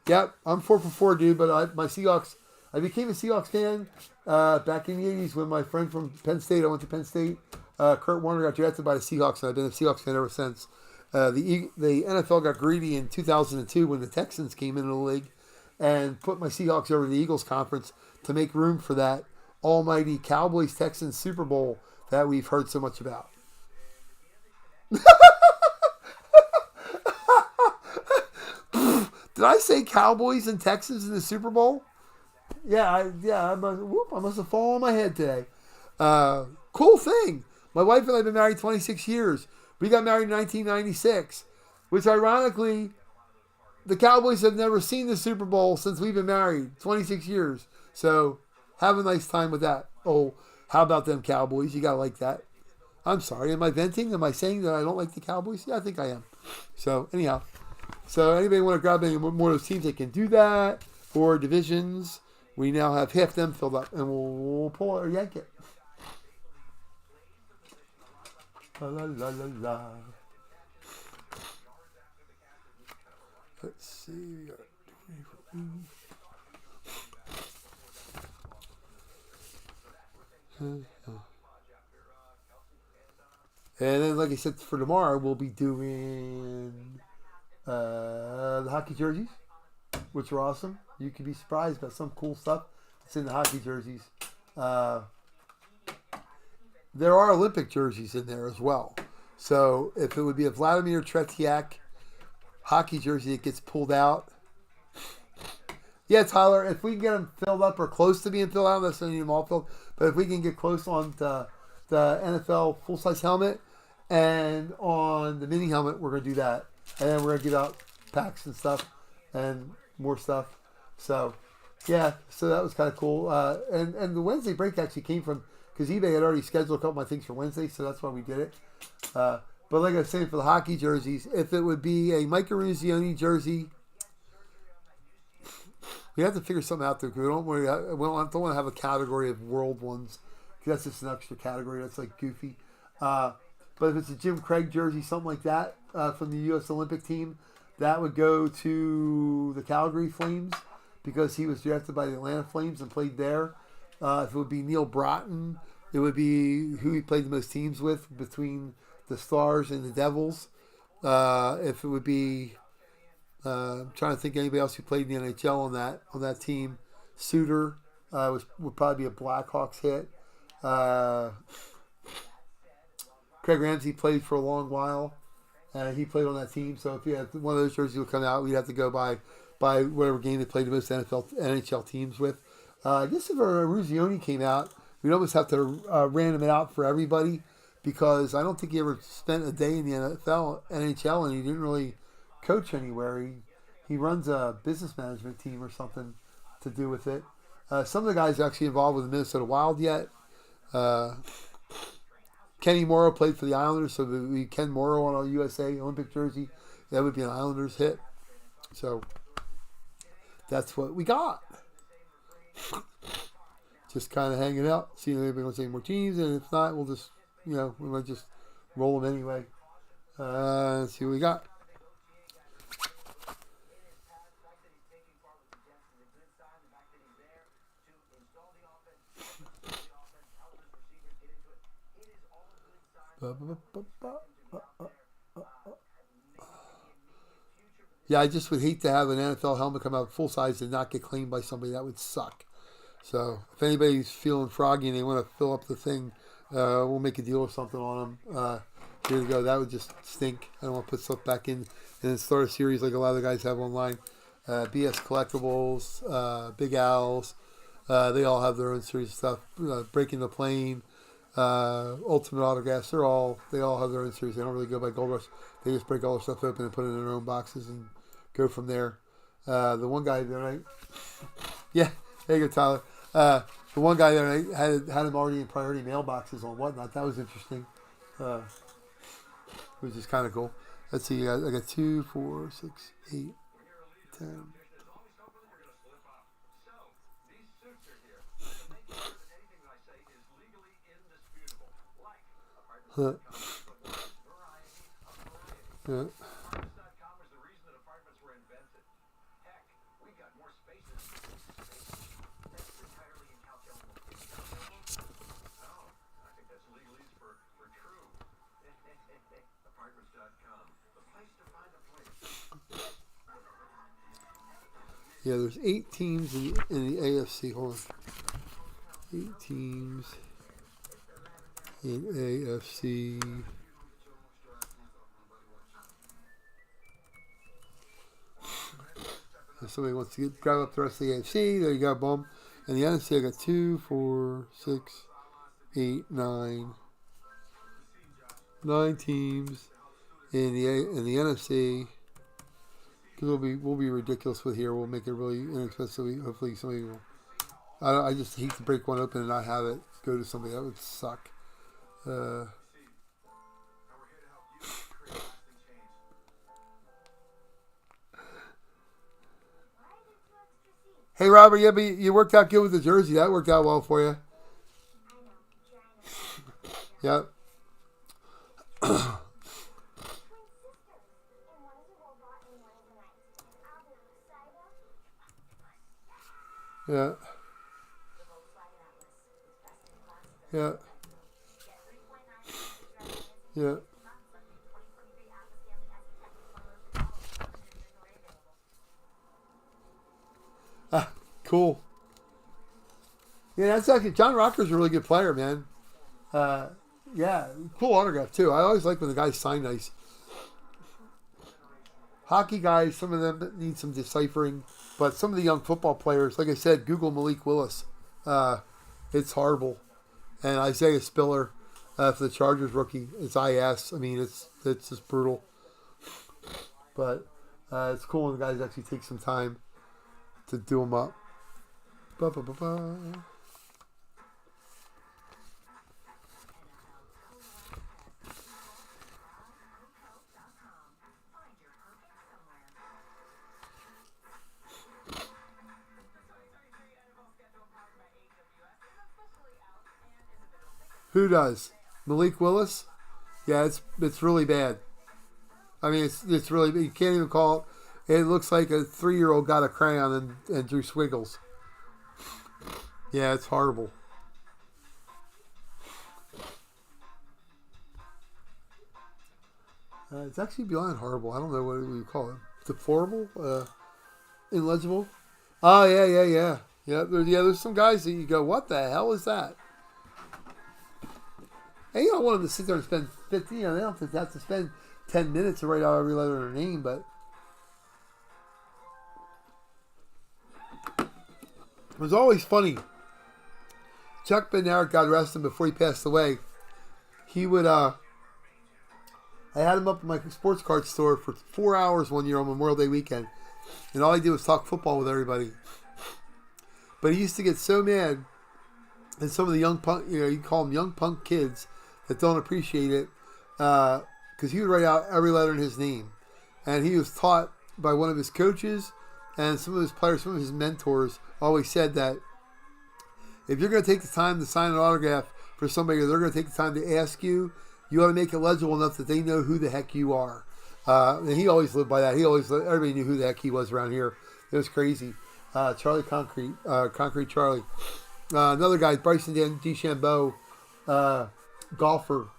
Yep, I'm 4 for 4, dude. But my Seahawks, I became a Seahawks fan back in the 80s when my friend from Penn State, I went to Penn State, Kurt Warner got drafted by the Seahawks, and I've been a Seahawks fan ever since. The NFL got greedy in 2002 when the Texans came into the league and put my Seahawks over the Eagles conference to make room for that almighty Cowboys-Texans Super Bowl that we've heard so much about. Did I say Cowboys and Texans in the Super Bowl? I must have fallen on my head today. Cool thing. My wife and I have been married 26 years. We got married in 1996, which ironically, the Cowboys have never seen the Super Bowl since we've been married, 26 years. So have a nice time with that. Oh, how about them Cowboys? You got to like that. I'm sorry. Am I venting? Am I saying that I don't like the Cowboys? Yeah, I think I am. So anyhow. So anybody want to grab any more of those teams, they can do that. Or divisions. We now have half them filled up. And we'll pull it or yank it. La, la, la, la, la. Let's see. We got 24. And then, like I said, for tomorrow, we'll be doing the hockey jerseys, which are awesome. You can be surprised about some cool stuff that's in the hockey jerseys. There are Olympic jerseys in there as well. So if it would be a Vladimir Tretiak hockey jersey that gets pulled out. Yeah, Tyler, if we can get them filled up or close to being filled out, let's need them all filled. But if we can get close on the NFL full-size helmet and on the mini helmet, we're going to do that. And then we're going to give out packs and stuff and more stuff. So, yeah, so that was kind of cool. And the Wednesday break actually came from, because eBay had already scheduled a couple of my things for Wednesday, so that's why we did it. But like I was saying, for the hockey jerseys, if it would be a Mike Eruzione jersey, we have to figure something out there, because we don't want to have a category of world ones, because that's just an extra category. That's like goofy. But if it's a Jim Craig jersey, something like that, from the U.S. Olympic team, that would go to the Calgary Flames, because he was drafted by the Atlanta Flames and played there. If it would be Neil Broughton, it would be who he played the most teams with between the Stars and the Devils. If it would be I'm trying to think of anybody else who played in the NHL on that team. Suter would probably be a Blackhawks hit. Craig Ramsey played for a long while. He played on that team. So if you had one of those jerseys would come out, we'd have to go by whatever game they played the most NHL teams with. I guess if a Ruzioni came out, we'd almost have to random it out for everybody, because I don't think he ever spent a day in the NHL, and he didn't really coach anywhere. He runs a business management team or something to do with it. Some of the guys are actually involved with the Minnesota Wild yet. Kenny Morrow played for the Islanders, so we Ken Morrow on a USA Olympic jersey. That would be an Islanders hit. So that's what we got. Just kind of hanging out, seeing if anybody wants any more teams, and if not, we'll just, we might just roll them anyway. Let's see what we got. Yeah, I just would hate to have an NFL helmet come out full size and not get claimed by somebody. That would suck. So if anybody's feeling froggy and they want to fill up the thing, we'll make a deal or something on them. Here you go. That would just stink. I don't want to put stuff back in and then start a series like a lot of the guys have online. BS Collectibles, Big Owls, they all have their own series of stuff. Breaking the Plane, Ultimate Autographs, they all have their own series. They don't really go by Gold Rush. They just break all their stuff open and put it in their own boxes and go from there. The one guy the other night, yeah, there you go, Tyler. The one guy the other night had him already in priority mailboxes on whatnot. That was interesting. It was just kind of cool. Let's see, I got 2, 4, 6, 8, 10. Huh. Yeah. Yeah, there's 8 teams in the AFC. Hold on. 8 teams in AFC. If somebody wants to grab up the rest of the AFC, there you go, boom. And the NFC, I got 2, 4, 6, 8, 9. 9 teams in the NFC. Because we'll be ridiculous with here. We'll make it really inexpensive. Hopefully somebody will. I just hate to break one open and not have it go to somebody. That would suck. Hey Robert, yeah, but you worked out good with the jersey. That worked out well for you. Yep. Yeah. Yeah. Yeah. Ah, cool. Yeah, that's actually John Rocker's a really good player, man. Yeah, cool autograph too. I always like when the guys sign nice. Hockey guys, some of them need some deciphering, but some of the young football players, like I said, Google Malik Willis. It's horrible. And Isaiah Spiller for the Chargers rookie, it's IS. I mean, it's just brutal. But it's cool when the guys actually take some time to do them up. Ba-ba-ba-ba. Who does? Malik Willis? Yeah, it's really bad. I mean, it's really bad. You can't even call it. It looks like a 3-year-old got a crayon and drew squiggles. Yeah, it's horrible. It's actually beyond horrible. I don't know what we call it. deplorable, illegible. Oh yeah. There's some guys that you go, what the hell is that? And you don't want them to sit there and spend 50. They don't have to spend 10 minutes to write out every letter of their name, but it was always funny. Chuck Bednarik, God rest him, before he passed away, he would, I had him up at my sports card store for 4 hours one year on Memorial Day weekend, and all he did was talk football with everybody. But he used to get so mad, and some of the young punk, you call them young punk kids that don't appreciate it, because he would write out every letter in his name. And he was taught by one of his coaches, and some of his players, some of his mentors always said that if you're going to take the time to sign an autograph for somebody, or they're going to take the time to ask you, you ought to make it legible enough that they know who the heck you are. And he always lived by that. Everybody knew who the heck he was around here. It was crazy. Charlie Concrete Charlie. Another guy, Bryson DeChambeau, golfer,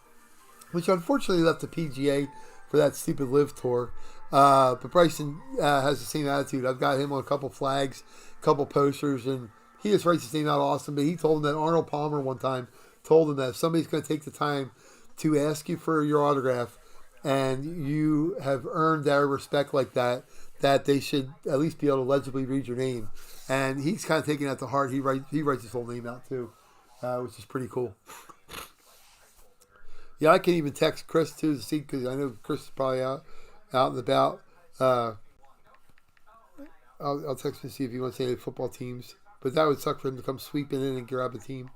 which unfortunately left the PGA for that stupid live tour. But Bryson has the same attitude. I've got him on a couple flags, a couple posters, and he just writes his name out awesome. But he told him that Arnold Palmer one time told him that if somebody's going to take the time to ask you for your autograph and you have earned their respect like that, that they should at least be able to legibly read your name. And he's kind of taking that to heart. He writes his whole name out too, which is pretty cool. Yeah, I can even text Chris too to see, because I know Chris is probably out and about. I'll text him to see if he wants any football teams. But that would suck for him to come sweeping in and grab a team.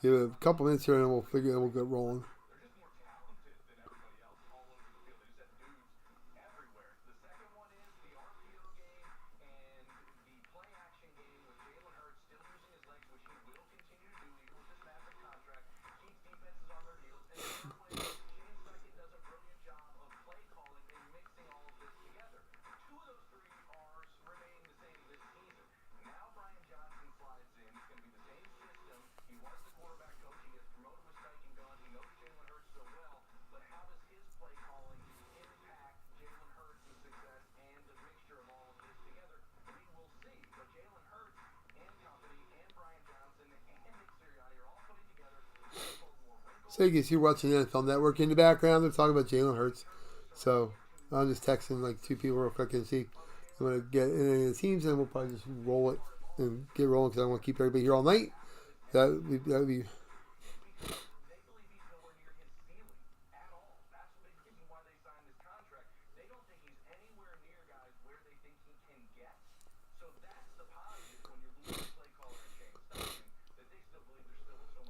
Give it a couple minutes here and we'll get rolling. So you guess you're watching the NFL Network in the background. They're talking about Jalen Hurts. So I'm just texting like two people real quick and see if I'm going to get in any of the teams, and we'll probably just roll it and get rolling, because I don't want to keep everybody here all night. That would be.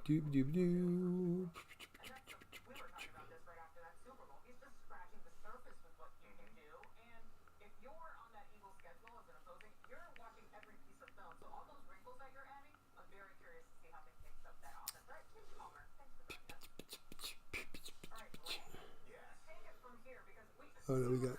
Doob. Oh no, we got.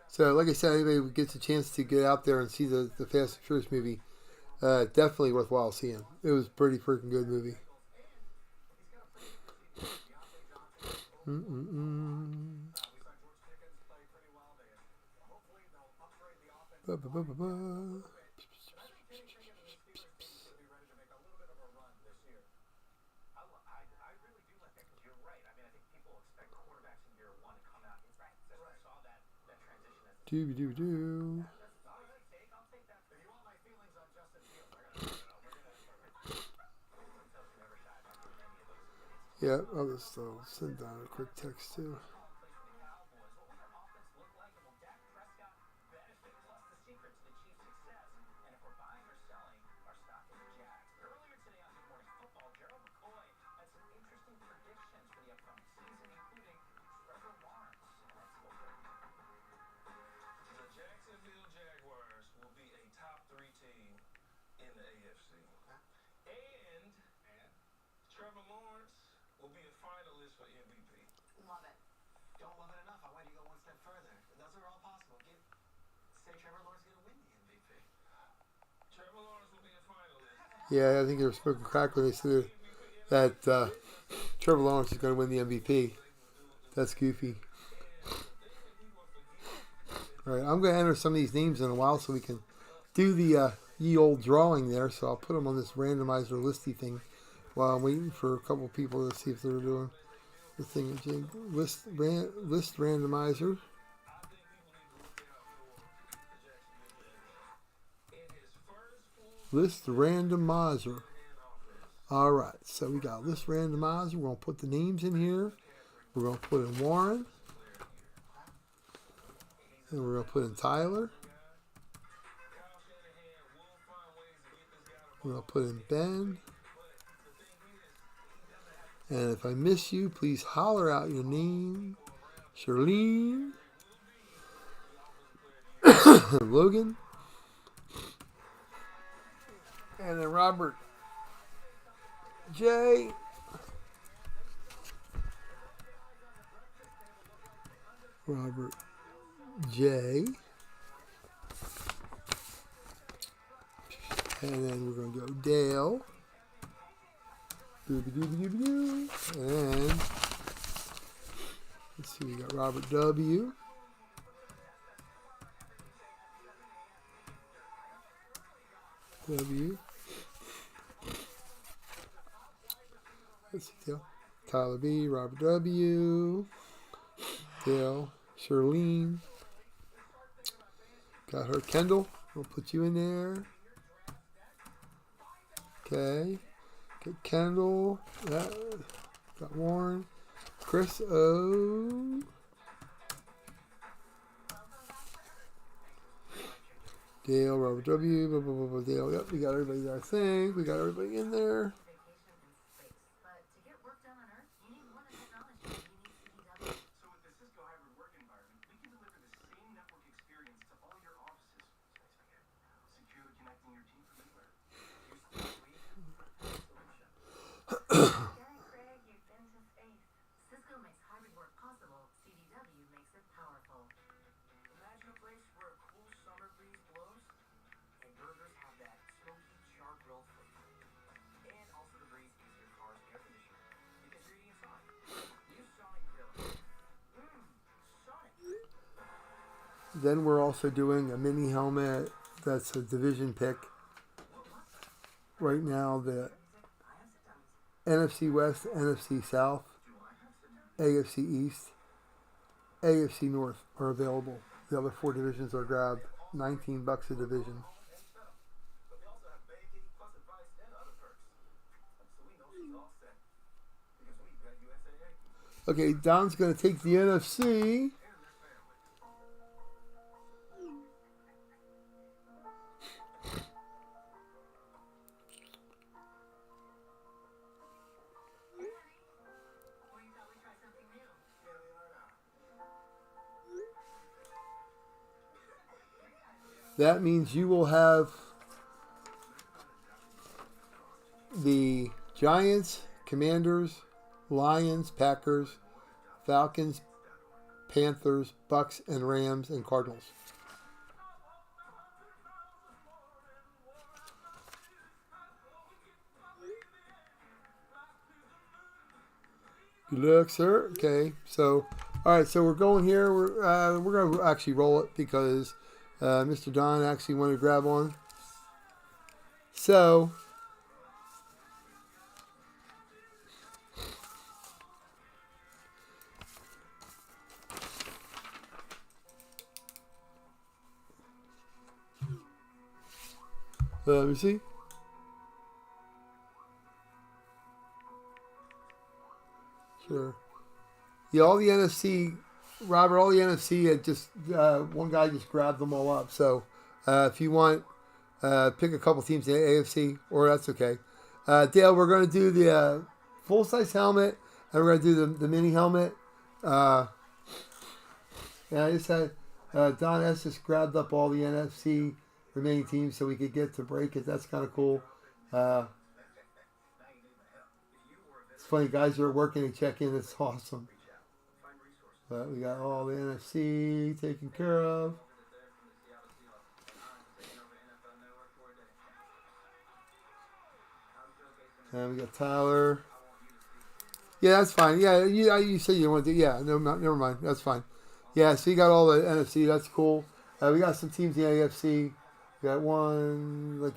So, like I said, anybody gets a chance to get out there and see the Fast and Furious movie, definitely worthwhile seeing. It was a pretty freaking good movie. Do. Yeah, I'll just send down a quick text too. Yeah, I think they were smoking crack when they said that Trevor Lawrence is going to win the MVP. That's goofy. All right, I'm going to enter some of these names in a while so we can do the ye old drawing there. So I'll put them on this randomizer listy thing while I'm waiting for a couple people to see if they're doing the thing. List randomizer. List randomizer. All right, so we got list randomizer. We're going to put the names in here. We're going to put in Warren. And we're going to put in Tyler. We're going to put in Ben. And if I miss you, please holler out your name. Charlene. Logan. And then Robert J. Robert J. And then we're going to go Dale. And let's see, we got Robert W. W. Let's see, Dale. Tyler B. Robert W. Dale. Charlene. Got her. Kendall. We'll put you in there. Okay. Get Kendall. Got Warren. Chris O. Dale, Robert W. Blah, blah, blah, blah, Dale. Yep, we got everybody there, I think. We got everybody in there. Then we're also doing a mini helmet that's a division pick. Right now, the NFC West, NFC South, AFC East, AFC North are available. The other 4 divisions are grabbed. $19 a division. Okay, Don's going to take the NFC. That means you will have the Giants, Commanders, Lions, Packers, Falcons, Panthers, Bucks, and Rams, and Cardinals. Good luck, sir. Okay, so all right, so we're going here. We're going to actually roll it because Mr. Don actually wanted to grab one. So Let me see. Sure. Yeah, all the NFC, Robert, all the NFC had just, one guy just grabbed them all up. So if you want, pick a couple teams in the AFC, or that's okay. Dale, we're going to do the full-size helmet, and we're going to do the mini helmet. And I just had Don S. just grabbed up all the NFC remaining teams so we could get to break it. That's kind of cool. It's funny, guys are working and check in. It's awesome. But we got all the NFC taken care of. And we got Tyler. Yeah, that's fine. Yeah, you said you want to do. Yeah, no, never mind. That's fine. Yeah, so you got all the NFC. That's cool. We got some teams in the AFC. We got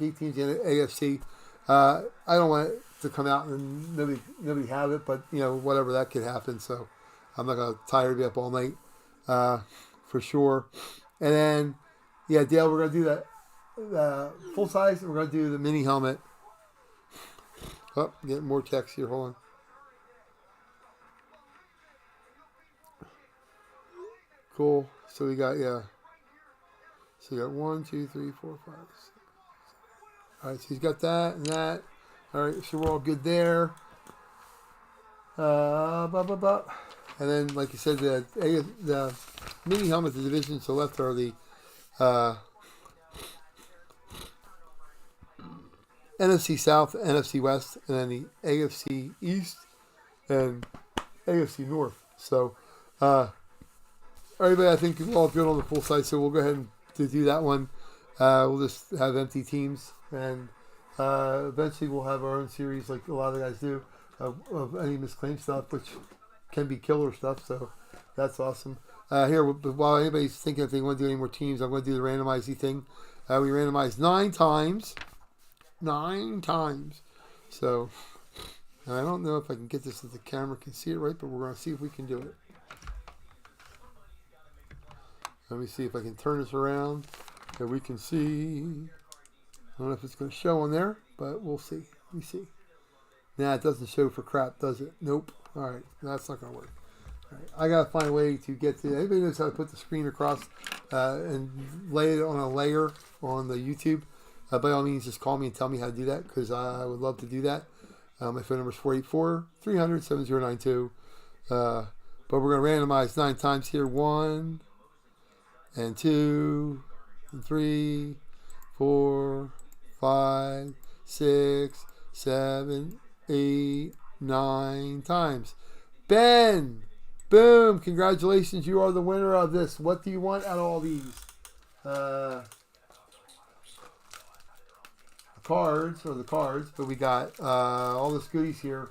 8 teams in the AFC. I don't want it to come out and nobody have it, but whatever, that could happen. So I'm not gonna tie everybody up all night, for sure. And then, yeah, Dale, we're gonna do that full size, and we're gonna do the mini helmet. Oh, getting more text here. Hold on. Cool. So we got, yeah. So we got 1, 2, 3, 4, 5, 6. All right, so he's got that and that. All right, so we're all good there. And then, like you said, the mini helmet, the division to the left are the NFC South, NFC West, and then the AFC East and AFC North. So, everybody, I think, is all good on the full side, so we'll go ahead and do that one. We'll just have empty teams, and eventually we'll have our own series like a lot of the guys do of any misclaimed stuff, which can be killer stuff, so that's awesome. Here, while anybody's thinking if they want to do any more teams, I'm going to do the randomizing thing. We randomized 9 times. 9 times. So, I don't know if I can get this so the camera can see it right, but we're going to see if we can do it. Let me see if I can turn this around so we can see. I don't know if it's going to show on there, but we'll see. Let me see. Nah, it doesn't show for crap, does it? Nope. All right, that's not going to work. All right, I got to find a way to get to. Anybody knows how to put the screen across and lay it on a layer on the YouTube? By all means, just call me and tell me how to do that, because I would love to do that. My phone number is 484-300-7092. But we're going to randomize 9 times here. 1 and 2 and 3, 4, 5, 6, 7, 8, 9 times. Ben! Boom! Congratulations, you are the winner of this. What do you want out of all these? Cards, but we got all this goodies here.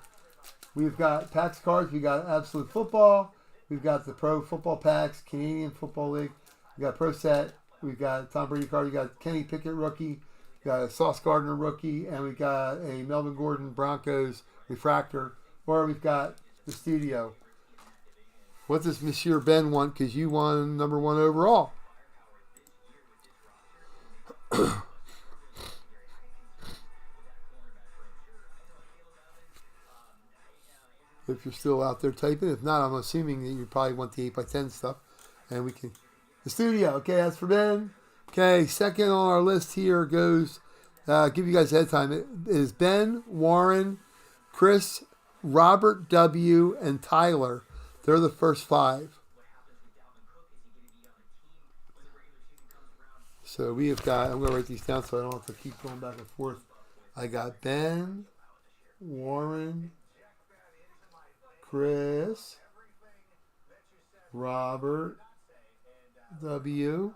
We've got PAX cards, we got Absolute Football, we've got the Pro Football Packs, Canadian Football League, we got Pro Set, we've got Tom Brady card, we got Kenny Pickett rookie, we got a Sauce Gardner rookie, and we got a Melvin Gordon Broncos refractor, or we've got the studio. What does Monsieur Ben want? Because you won number 1 overall. If you're still out there typing. If not, I'm assuming that you probably want the 8x10 stuff. And we can... The studio. Okay, that's for Ben. Okay, second on our list here goes... give you guys a head time. It is Ben, Warren, Chris, Robert W., and Tyler. They're the first 5. So we have got... I'm going to write these down so I don't have to keep going back and forth. I got Ben, Warren... Chris, Robert W.,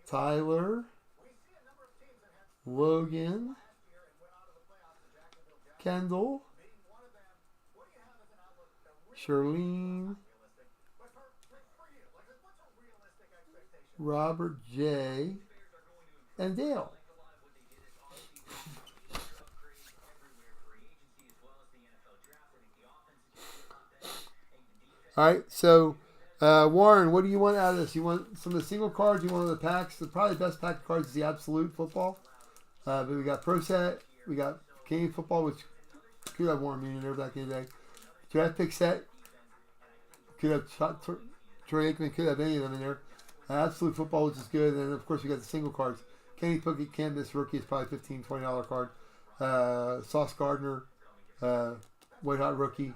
Tyler, Logan, Kendall, Charlene, Robert J., and Dale. All right, so Warren, what do you want out of this? You want some of the single cards? You want the packs? Probably the best pack of cards is the Absolute Football. But we got Pro Set. We got Canadian Football, which could have Warren Moon in there back in the day. Draft Pick Set. Could have Troy Aikman. Could have any of them in there. Absolute Football, which is good. And, of course, we got the single cards. Kenny Pickett, can't miss rookie. Is probably $15, $20 card. Sauce Gardner. White Hot Rookie.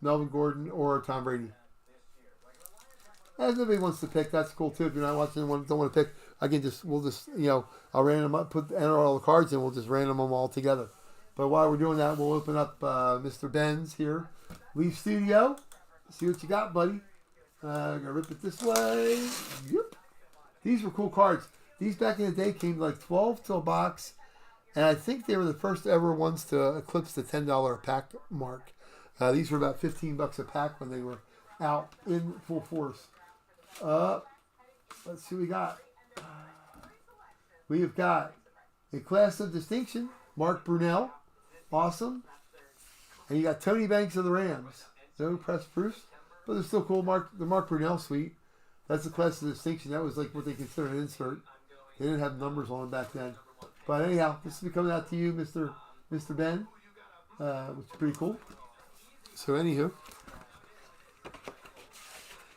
Melvin Gordon or Tom Brady. As nobody wants to pick, that's cool too. If you're not watching and don't want to pick, we'll just, I'll random up, enter all the cards and we'll just random them all together. But while we're doing that, we'll open up Mr. Ben's here. Leaf Studio. See what you got, buddy. Gonna rip it this way. Yep. These were cool cards. These back in the day came like 12 to a box. And I think they were the first ever ones to eclipse the $10 a pack mark. These were about $15 a pack when they were out in full force. Let's see what we got. We have got a class of distinction, Mark Brunell. Awesome. And you got Tony Banks of the Rams. No press proofs, but they're still cool. The Mark Brunell suite. That's a class of distinction. That was like what they considered an insert. They didn't have numbers on them back then. But anyhow, this will be coming out to you, Mr. Ben, which is pretty cool. So anywho,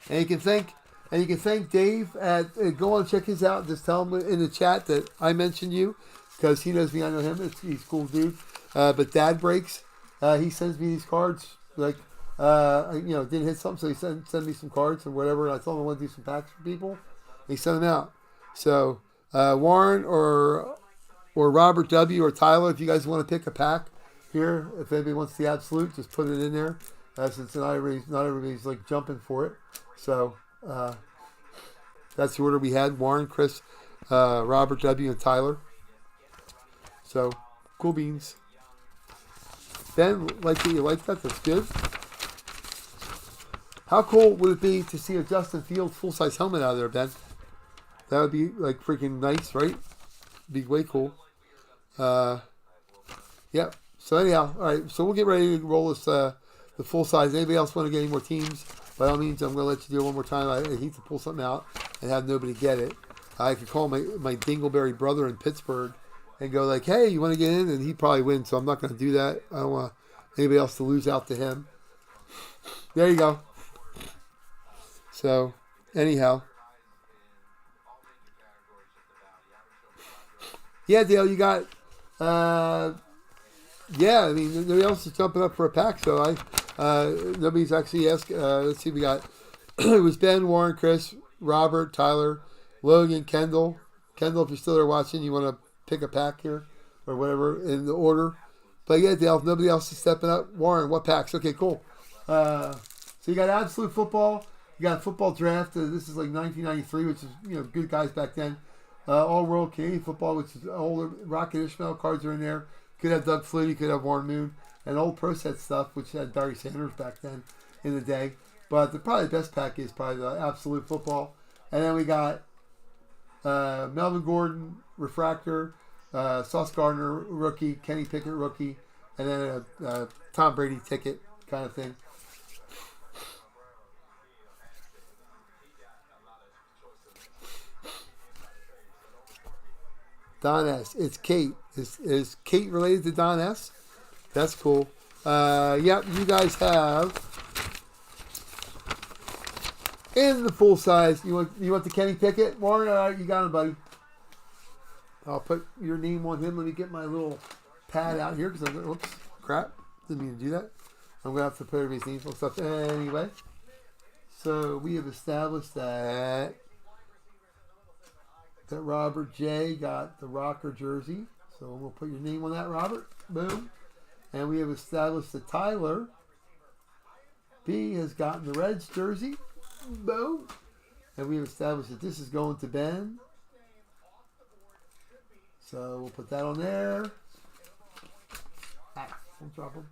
and you can thank Dave at go on and check his out. Just tell him in the chat that I mentioned you because he knows me. I know him. He's a cool dude. But Dad Breaks, he sends me these cards. Like didn't hit something, so he sent me some cards or whatever. And I told him I want to do some packs for people. He sent them out. So Warren or Robert W. or Tyler, if you guys want to pick a pack here, if anybody wants the absolute, just put it in there. Since not everybody's like jumping for it. So that's the order we had: Warren, Chris, Robert W. and Tyler. So cool beans. Ben, you like that? That's good. How cool would it be to see a Justin Fields full-size helmet out of there, Ben? That would be like freaking nice, right? Be way cool. Yep. So anyhow, all right. So we'll get ready to roll this the full size. Anybody else want to get any more teams? By all means, I'm going to let you do it one more time. I hate to pull something out and have nobody get it. I could call my Dingleberry brother in Pittsburgh and go like, "Hey, you want to get in?" And he'd probably win. So I'm not going to do that. I don't want anybody else to lose out to him. There you go. So anyhow. Yeah, Dale, you got, nobody else is jumping up for a pack, so nobody's actually asked. Let's see, we got, it was Ben, Warren, Chris, Robert, Tyler, Logan, Kendall. Kendall, if you're still there watching, you want to pick a pack here, or whatever, in the order. But yeah, Dale, if nobody else is stepping up. Warren, what packs? Okay, cool. So you got Absolute Football, you got Football Draft, this is like 1993, which is, good guys back then. All-World Canadian Football, which is older. Rocket Ishmael cards are in there. Could have Doug Flutie, could have Warren Moon. And old Pro Set stuff, which had Barry Sanders back then in the day. But probably the best pack is probably the Absolute Football. And then we got Melvin Gordon, Refractor, Sauce Gardner, rookie, Kenny Pickett, rookie, and then a Tom Brady ticket kind of thing. Don S. It's Kate. Is Kate related to Don S? That's cool. Yep, you guys have in the full size. You want the Kenny Pickett? Warren, all right, you got him, buddy. I'll put your name on him. Let me get my little pad out here because oops, crap. Didn't mean to do that. I'm going to have to put everybody's names on stuff anyway. So we have established that Robert J got the Rocker jersey. So we'll put your name on that, Robert. Boom. And we have established that Tyler B has gotten the Reds jersey. Boom. And we have established that this is going to Ben. So we'll put that on there. Don't drop them.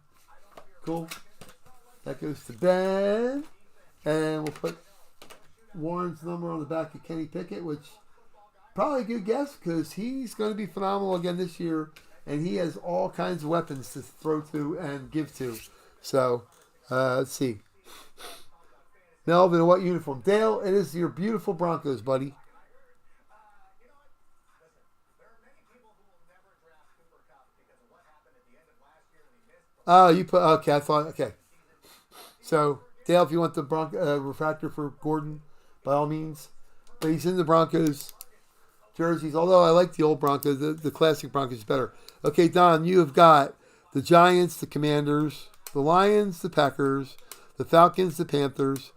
Cool. That goes to Ben. And we'll put Warren's number on the back of Kenny Pickett, which probably a good guess because he's going to be phenomenal again this year, and he has all kinds of weapons to throw to and give to. So, let's see. Melvin, what uniform? Dale, it is your beautiful Broncos, buddy. Oh, you put okay. I thought okay. So Dale, if you want the refractor for Gordon, by all means. But he's in the Broncos jerseys. Although I like the old Broncos, the classic Broncos is better. Okay, Don, you have got the Giants, the Commanders, the Lions, the Packers, the Falcons, the Panthers,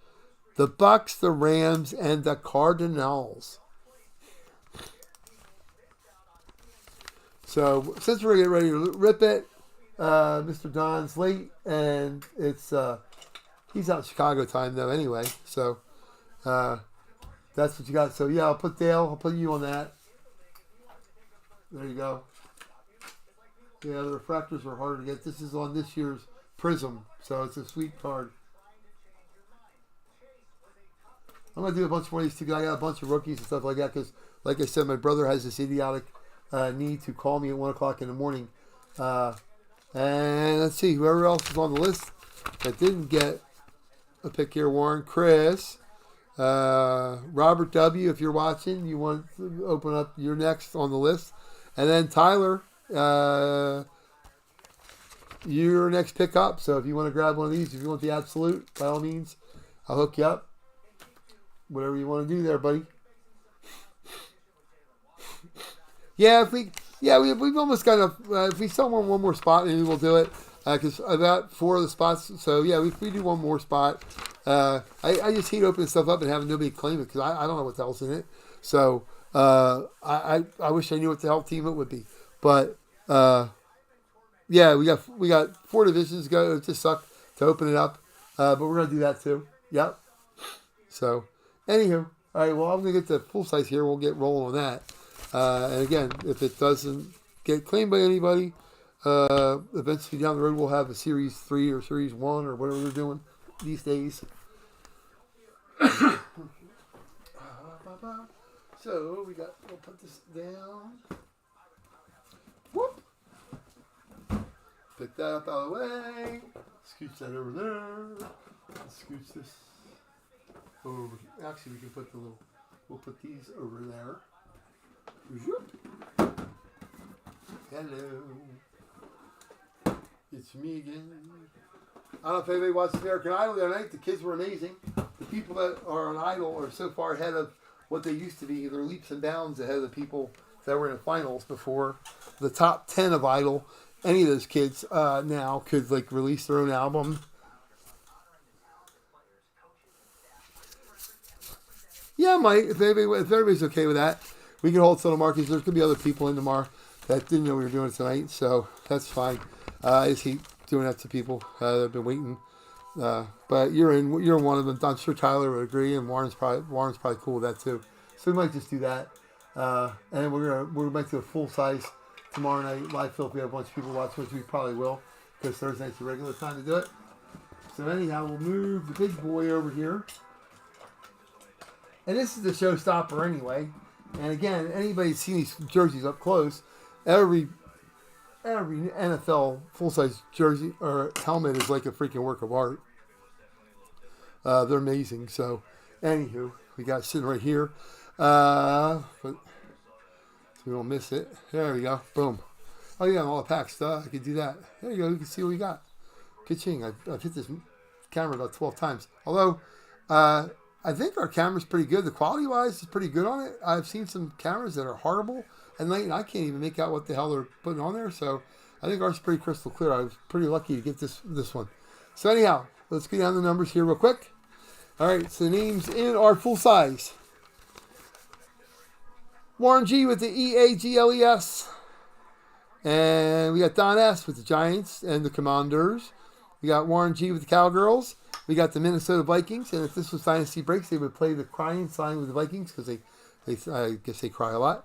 the Bucks, the Rams, and the Cardinals. So since we're getting ready to rip it, Mr. Don's late, and it's he's out in Chicago time though anyway. So that's what you got. So yeah, I'll put Dale. I'll put you on that. There you go. Yeah, the refractors are harder to get. This is on this year's Prism, so it's a sweet card. I'm going to do a bunch more of these too, because I got a bunch of rookies and stuff like that, because, like I said, my brother has this idiotic need to call me at 1 o'clock in the morning. And let's see, whoever else is on the list that didn't get a pick here, Warren, Chris, Robert W., if you're watching, you want to open up, you're next on the list. And then Tyler, your next pick up. So if you want to grab one of these, if you want the absolute, by all means, I'll hook you up. Whatever you want to do there, buddy. Yeah, we've almost got enough. If we sell one more spot, maybe we'll do it. Because I've got 4 of the spots. So yeah, if we do one more spot, I just hate opening stuff up and having nobody claim it, because I don't know what the hell's in it. So I wish I knew what the hell team it would be. But yeah, we got 4 divisions to go. It just sucked to open it up, but we're gonna do that too. Yep. So. Anywho, all right, well, I'm going to get the full size here. We'll get rolling on that. And again, if it doesn't get claimed by anybody, eventually down the road we'll have a Series 3 or Series 1 or whatever they're doing these days. So, we'll put this down. Whoop. Pick that up out of the way. Scooch that over there. Scooch this. Over. Actually, we can put we'll put these over there. Hello. It's me again. I don't know if anybody watched American Idol the other night. The kids were amazing. The people that are on Idol are so far ahead of what they used to be. They're leaps and bounds ahead of the people that were in the finals before. The top 10 of Idol, any of those kids now could release their own album. Yeah, Mike, if everybody's okay with that, we can hold some markets. There's going to be other people in tomorrow that didn't know we were doing it tonight, so that's fine. I just hate doing that to people that have been waiting. But you're one of them. I'm sure Tyler would agree, and Warren's probably cool with that too. So we might just do that. And we might do a full size tomorrow night live film if we have a bunch of people watch, which we probably will, because Thursday night's the regular time to do it. So anyhow, we'll move the big boy over here. And this is the showstopper anyway. And again, anybody's seen these jerseys up close, every NFL full-size jersey or helmet is like a freaking work of art. They're amazing. So, anywho, we got it sitting right here. But so we won't miss it. There we go. Boom. Oh, yeah, all the packs. I can do that. There you go. You can see what we got. Ka-ching. I've hit this camera about 12 times. Although, I think our camera's pretty good. The quality-wise is pretty good on it. I've seen some cameras that are horrible, and I can't even make out what the hell they're putting on there. So I think ours is pretty crystal clear. I was pretty lucky to get this one. So anyhow, let's get down the numbers here real quick. All right, so the names in our full size. Warren G with the EAGLES. And we got Don S with the Giants and the Commanders. We got Warren G with the Cowgirls. We got the Minnesota Vikings, and if this was Dynasty Breaks, they would play the crying sign with the Vikings, because I guess they cry a lot.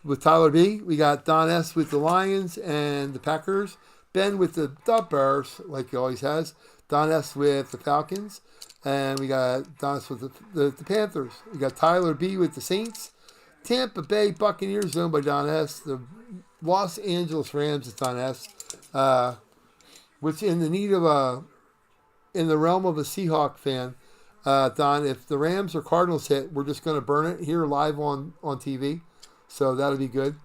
With Tyler B, we got Don S with the Lions and the Packers. Ben with the Bears, like he always has. Don S with the Falcons. And we got Don S with the Panthers. We got Tyler B with the Saints. Tampa Bay Buccaneers, owned by Don S. The Los Angeles Rams is Don S. Which in the realm of a Seahawk fan, Don, if the Rams or Cardinals hit, we're just going to burn it here live on TV. So that'll be good.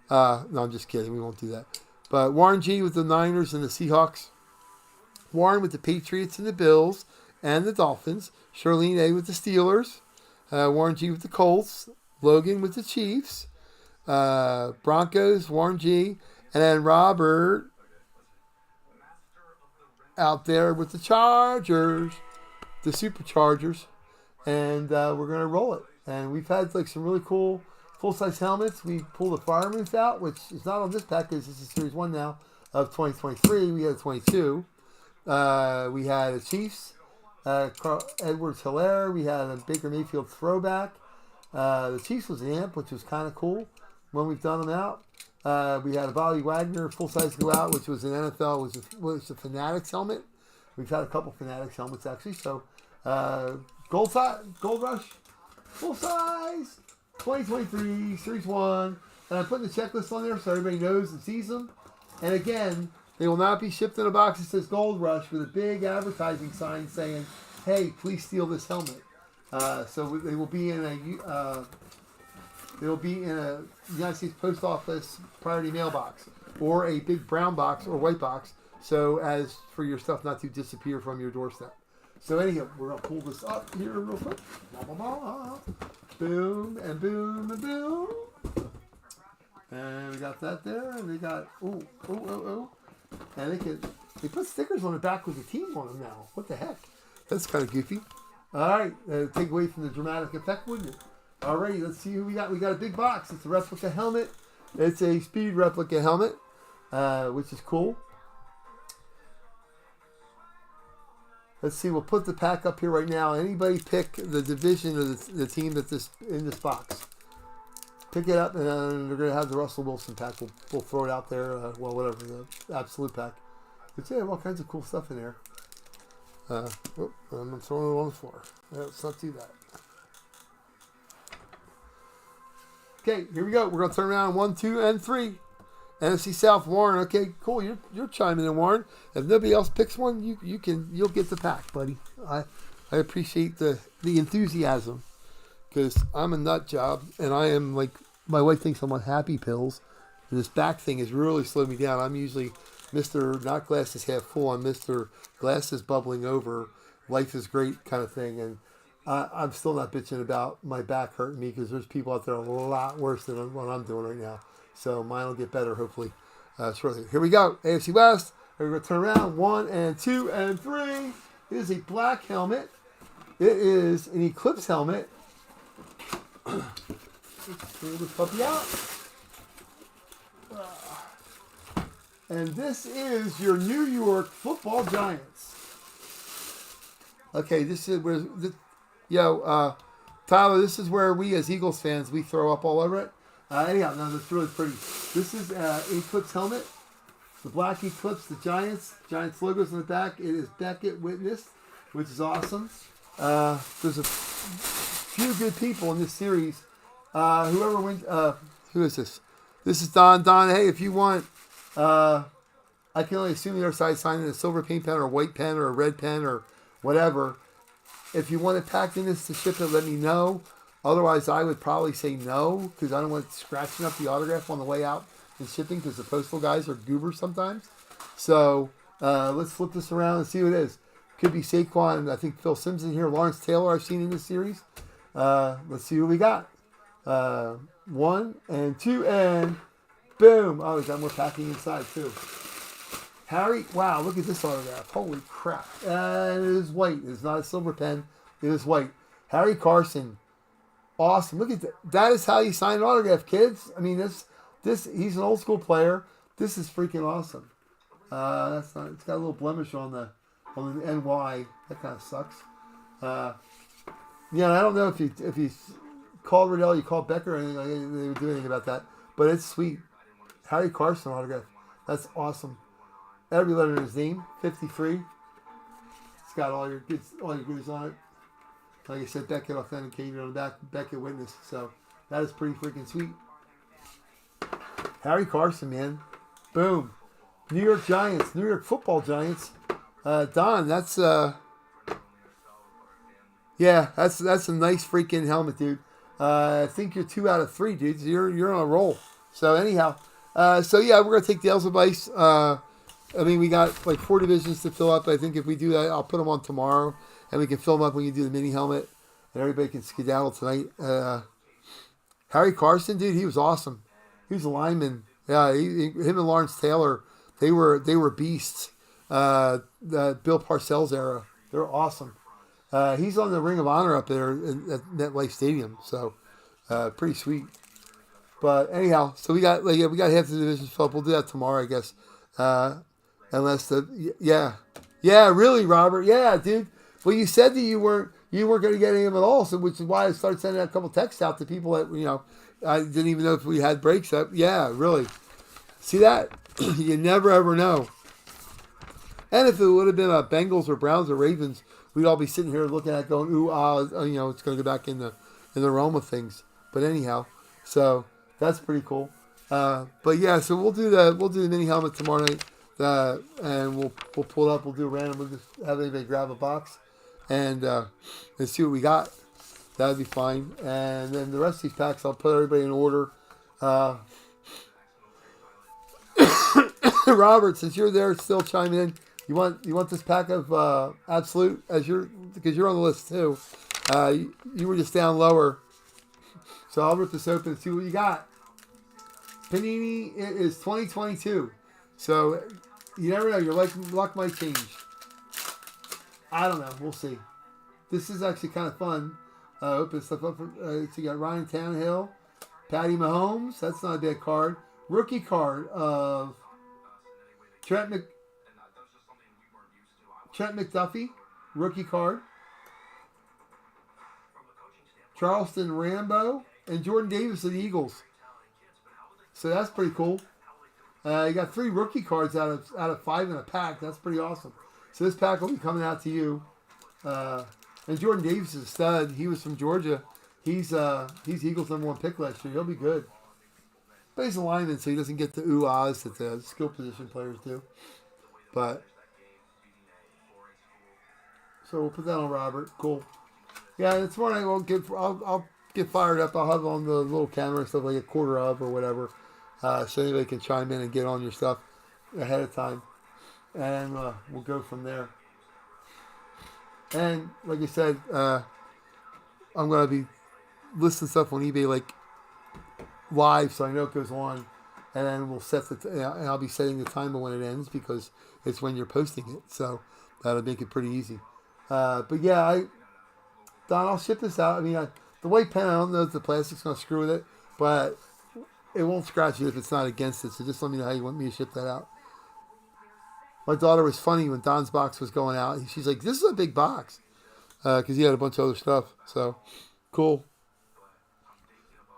No, I'm just kidding. We won't do that. But Warren G with the Niners and the Seahawks. Warren with the Patriots and the Bills and the Dolphins. Charlene A with the Steelers. Warren G with the Colts. Logan with the Chiefs. Broncos, Warren G. And then Robert out there with the Chargers. The Superchargers. And we're going to roll it. And we've had like some really cool full-size helmets. We pulled the Fireman's out, which is not on this package. This is Series 1 now of 2023. We had a 22. We had a Chiefs, Carl Edwards-Hilaire. We had a Baker Mayfield throwback. The Chiefs was an amp, which was kind of cool when we've done them out. We had a Bobby Wagner full-size go out, which was an NFL, was a Fanatics helmet. We've had a couple Fanatics helmets, actually. So, Gold Rush, full-size, 2023, Series 1. And I'm putting the checklist on there so everybody knows and sees them. And again, they will not be shipped in a box that says Gold Rush with a big advertising sign saying, hey, please steal this helmet. So they will be in a United States Post Office priority mailbox or a big brown box or white box so as for your stuff not to disappear from your doorstep. So anyhow, we're going to pull this up here real quick. Boom and boom and boom. And we got that there. And they got, and they put stickers on the back with the team on them now. What the heck? That's kind of goofy. All right. Take away from the dramatic effect, wouldn't it? All right. Let's see who we got. We got a big box. It's a replica helmet. It's a speed replica helmet, which is cool. Let's see. We'll put the pack up here right now. Anybody pick the division of the team that's in this box. Pick it up, and they're going to have the Russell Wilson pack. We'll throw it out there. Whatever, the absolute pack. But yeah, all kinds of cool stuff in there. I'm throwing it on the floor. Let's not do that. Okay, here we go. We're going to turn around 1, 2, and 3. NFC South, Warren. Okay, cool. You're chiming in, Warren. If nobody else picks one, you'll get the pack, buddy. I appreciate the enthusiasm because I'm a nut job and I am like my wife thinks I'm on happy pills. And this back thing has really slowed me down. I'm usually Mr. Not glasses half full. I'm Mr. Glasses bubbling over. Life is great kind of thing. And I'm still not bitching about my back hurting me because there's people out there a lot worse than what I'm doing right now. So mine will get better, hopefully, shortly. Here we go. AFC West. We're going to turn around. 1 and 2 and 3. It is a black helmet. It is an Eclipse helmet. Let's pull this puppy out. And this is your New York Football Giants. Okay, this is where... Tyler, this is where we as Eagles fans, we throw up all over it. Anyhow, no, that's really pretty. This is Eclipse helmet. The black Eclipse, the Giants. Giants logos on the back. It is Beckett Witness, which is awesome. There's a few good people in this series. Whoever wins, who is this? This is Don. Don, hey, if you want, I can only assume the other side signing a silver paint pen or a white pen or a red pen or whatever. If you want it packed in this to ship it, let me know. Otherwise, I would probably say no because I don't want scratching up the autograph on the way out and shipping because the postal guys are goobers sometimes. So let's flip this around and see what it is. Could be Saquon. I think Phil Simms in here. Lawrence Taylor I've seen in this series. Let's see what we got. 1 and 2 and boom. Oh, we got more packing inside too. Harry, wow, look at this autograph. Holy crap. It is white. It's not a silver pen. It is white. Harry Carson. Awesome. Look at that. That is how you sign an autograph, kids. I mean, this he's an old school player. This is freaking awesome. That's not. It's got a little blemish on the NY. That kind of sucks. Yeah, I don't know if you called Riddell, you called Becker, or anything like that. They would do anything about that. But it's sweet. Harry Carson autograph. That's awesome. Every letter in his name. 53. It's got all your goodies on it. Like I said, Beckett authenticated on the back, Beckett Witness. So that is pretty freaking sweet. Harry Carson, man. Boom. New York Giants. New York Football Giants. Don, that's a nice freaking helmet, dude. I think you're 2 out of 3, dudes. You're on a roll. So anyhow, So yeah, we're gonna take Dale's advice. I mean, we got like 4 divisions to fill up. I think if we do that, I'll put them on tomorrow, and we can fill them up when you do the mini helmet, and everybody can skedaddle tonight. Harry Carson, dude, he was awesome. He was a lineman. Yeah, him and Lawrence Taylor, they were beasts. The Bill Parcells era, they're awesome. He's on the Ring of Honor up there at MetLife Stadium, so pretty sweet. But anyhow, so we got half the division filled up. We'll do that tomorrow, I guess. Unless really, Robert, yeah, dude. Well, you said that you weren't going to get any of them at all, so which is why I started sending out a couple texts out to people that I didn't even know if we had breaks up. Yeah, really. See that? You never ever know. And if it would have been Bengals or Browns or Ravens, we'd all be sitting here looking at going, ooh, it's going to go back in the realm of things. But anyhow, so that's pretty cool. But yeah, so we'll do the mini helmet tomorrow night, and we'll pull it up. We'll do a random. We'll just have anybody grab a box, and see what we got. That'd be fine. And then the rest of these packs, I'll put everybody in order. Robert, since you're there, still chime in. You want this pack of Absolute because you're on the list too. You were just down lower, so I'll rip this open and see what you got. Panini, it is 2022. So, you never know. Your luck might change. I don't know. We'll see. This is actually kind of fun. Open stuff up. So you got Ryan Tannehill, Patty Mahomes. That's not a bad card. Rookie card of Trent McDuffie. Rookie card. Charleston Rambo. And Jordan Davis of the Eagles. So that's pretty cool. You got 3 rookie cards out of 5 in a pack. That's pretty awesome. So this pack will be coming out to you. And Jordan Davis is a stud. He was from Georgia. He's Eagles' #1 pick last year. He'll be good. But he's a lineman, so he doesn't get the ooh-ahs that the skill position players do. But so we'll put that on Robert. Cool. Yeah, and tomorrow night I'll get fired up. I'll have on the little camera and stuff like a quarter of or whatever. So anybody can chime in and get on your stuff ahead of time. And we'll go from there. And like I said, I'm going to be listing stuff on eBay like live so I know it goes on. And then we'll set and I'll be setting the time of when it ends because it's when you're posting it. So that'll make it pretty easy. But yeah, Don, I'll ship this out. I mean, the white pen, I don't know if the plastic's going to screw with it, but it won't scratch it if it's not against it. So just let me know how you want me to ship that out. My daughter was funny when Don's box was going out. She's like, this is a big box. Because he had a bunch of other stuff. So, cool.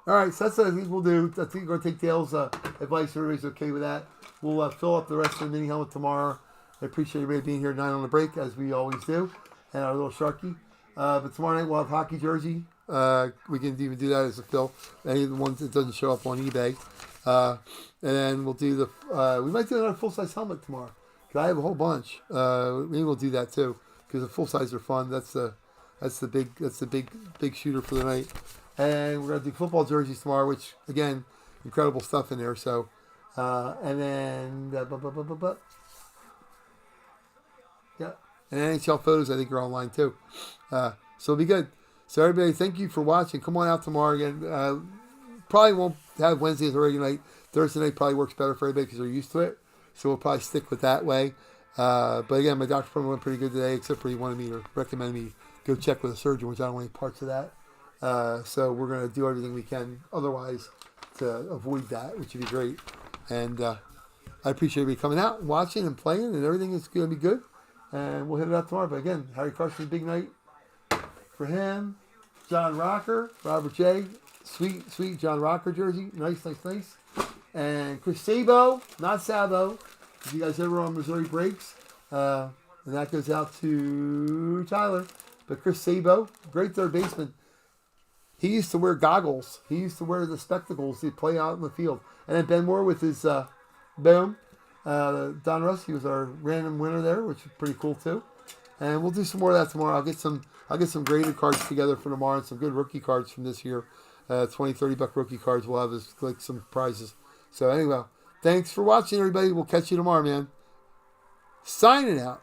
All right, so that's what I think we'll do. I think we're going to take Dale's advice. Everybody's okay with that. We'll fill up the rest of the mini helmet tomorrow. I appreciate everybody being here 9 on the break, as we always do. And our little Sharky. But tomorrow night we'll have hockey jersey. We can even do that as a fill. Any of the ones that doesn't show up on eBay. And then we'll do we might do another full-size helmet tomorrow. Cause I have a whole bunch. Maybe we'll do that too. Because the full-size are fun. That's the big shooter for the night. And we're going to do football jerseys tomorrow, which, again, incredible stuff in there. So, and then, yeah. And NHL photos, I think, are online too. So it'll be good. So everybody, thank you for watching. Come on out tomorrow again. Probably won't have Wednesday as a regular night. Thursday night probably works better for everybody because they're used to it. So we'll probably stick with that way. But again, my doctor appointment went pretty good today, except for he wanted me to recommend me go check with a surgeon, which I don't want any parts of that. So we're going to do everything we can otherwise to avoid that, which would be great. And I appreciate everybody coming out and watching and playing, and everything is going to be good. And we'll hit it out tomorrow. But again, Harry Carson, big night for him. John Rocker, Robert J. Sweet John Rocker jersey. Nice. And Chris Sabo, not Sabo. If you guys ever on Missouri breaks. And that goes out to Tyler. But Chris Sabo, great third baseman. He used to wear goggles. He used to wear the spectacles to play out in the field. And then Ben Moore with his boom. Don Russ, he was our random winner there, which is pretty cool too. And we'll do some more of that tomorrow. I'll get some graded cards together for tomorrow and some good rookie cards from this year. $20, $30 rookie cards. We'll have like some prizes. So anyway, Thanks for watching, everybody. We'll catch you tomorrow, man. Signing out.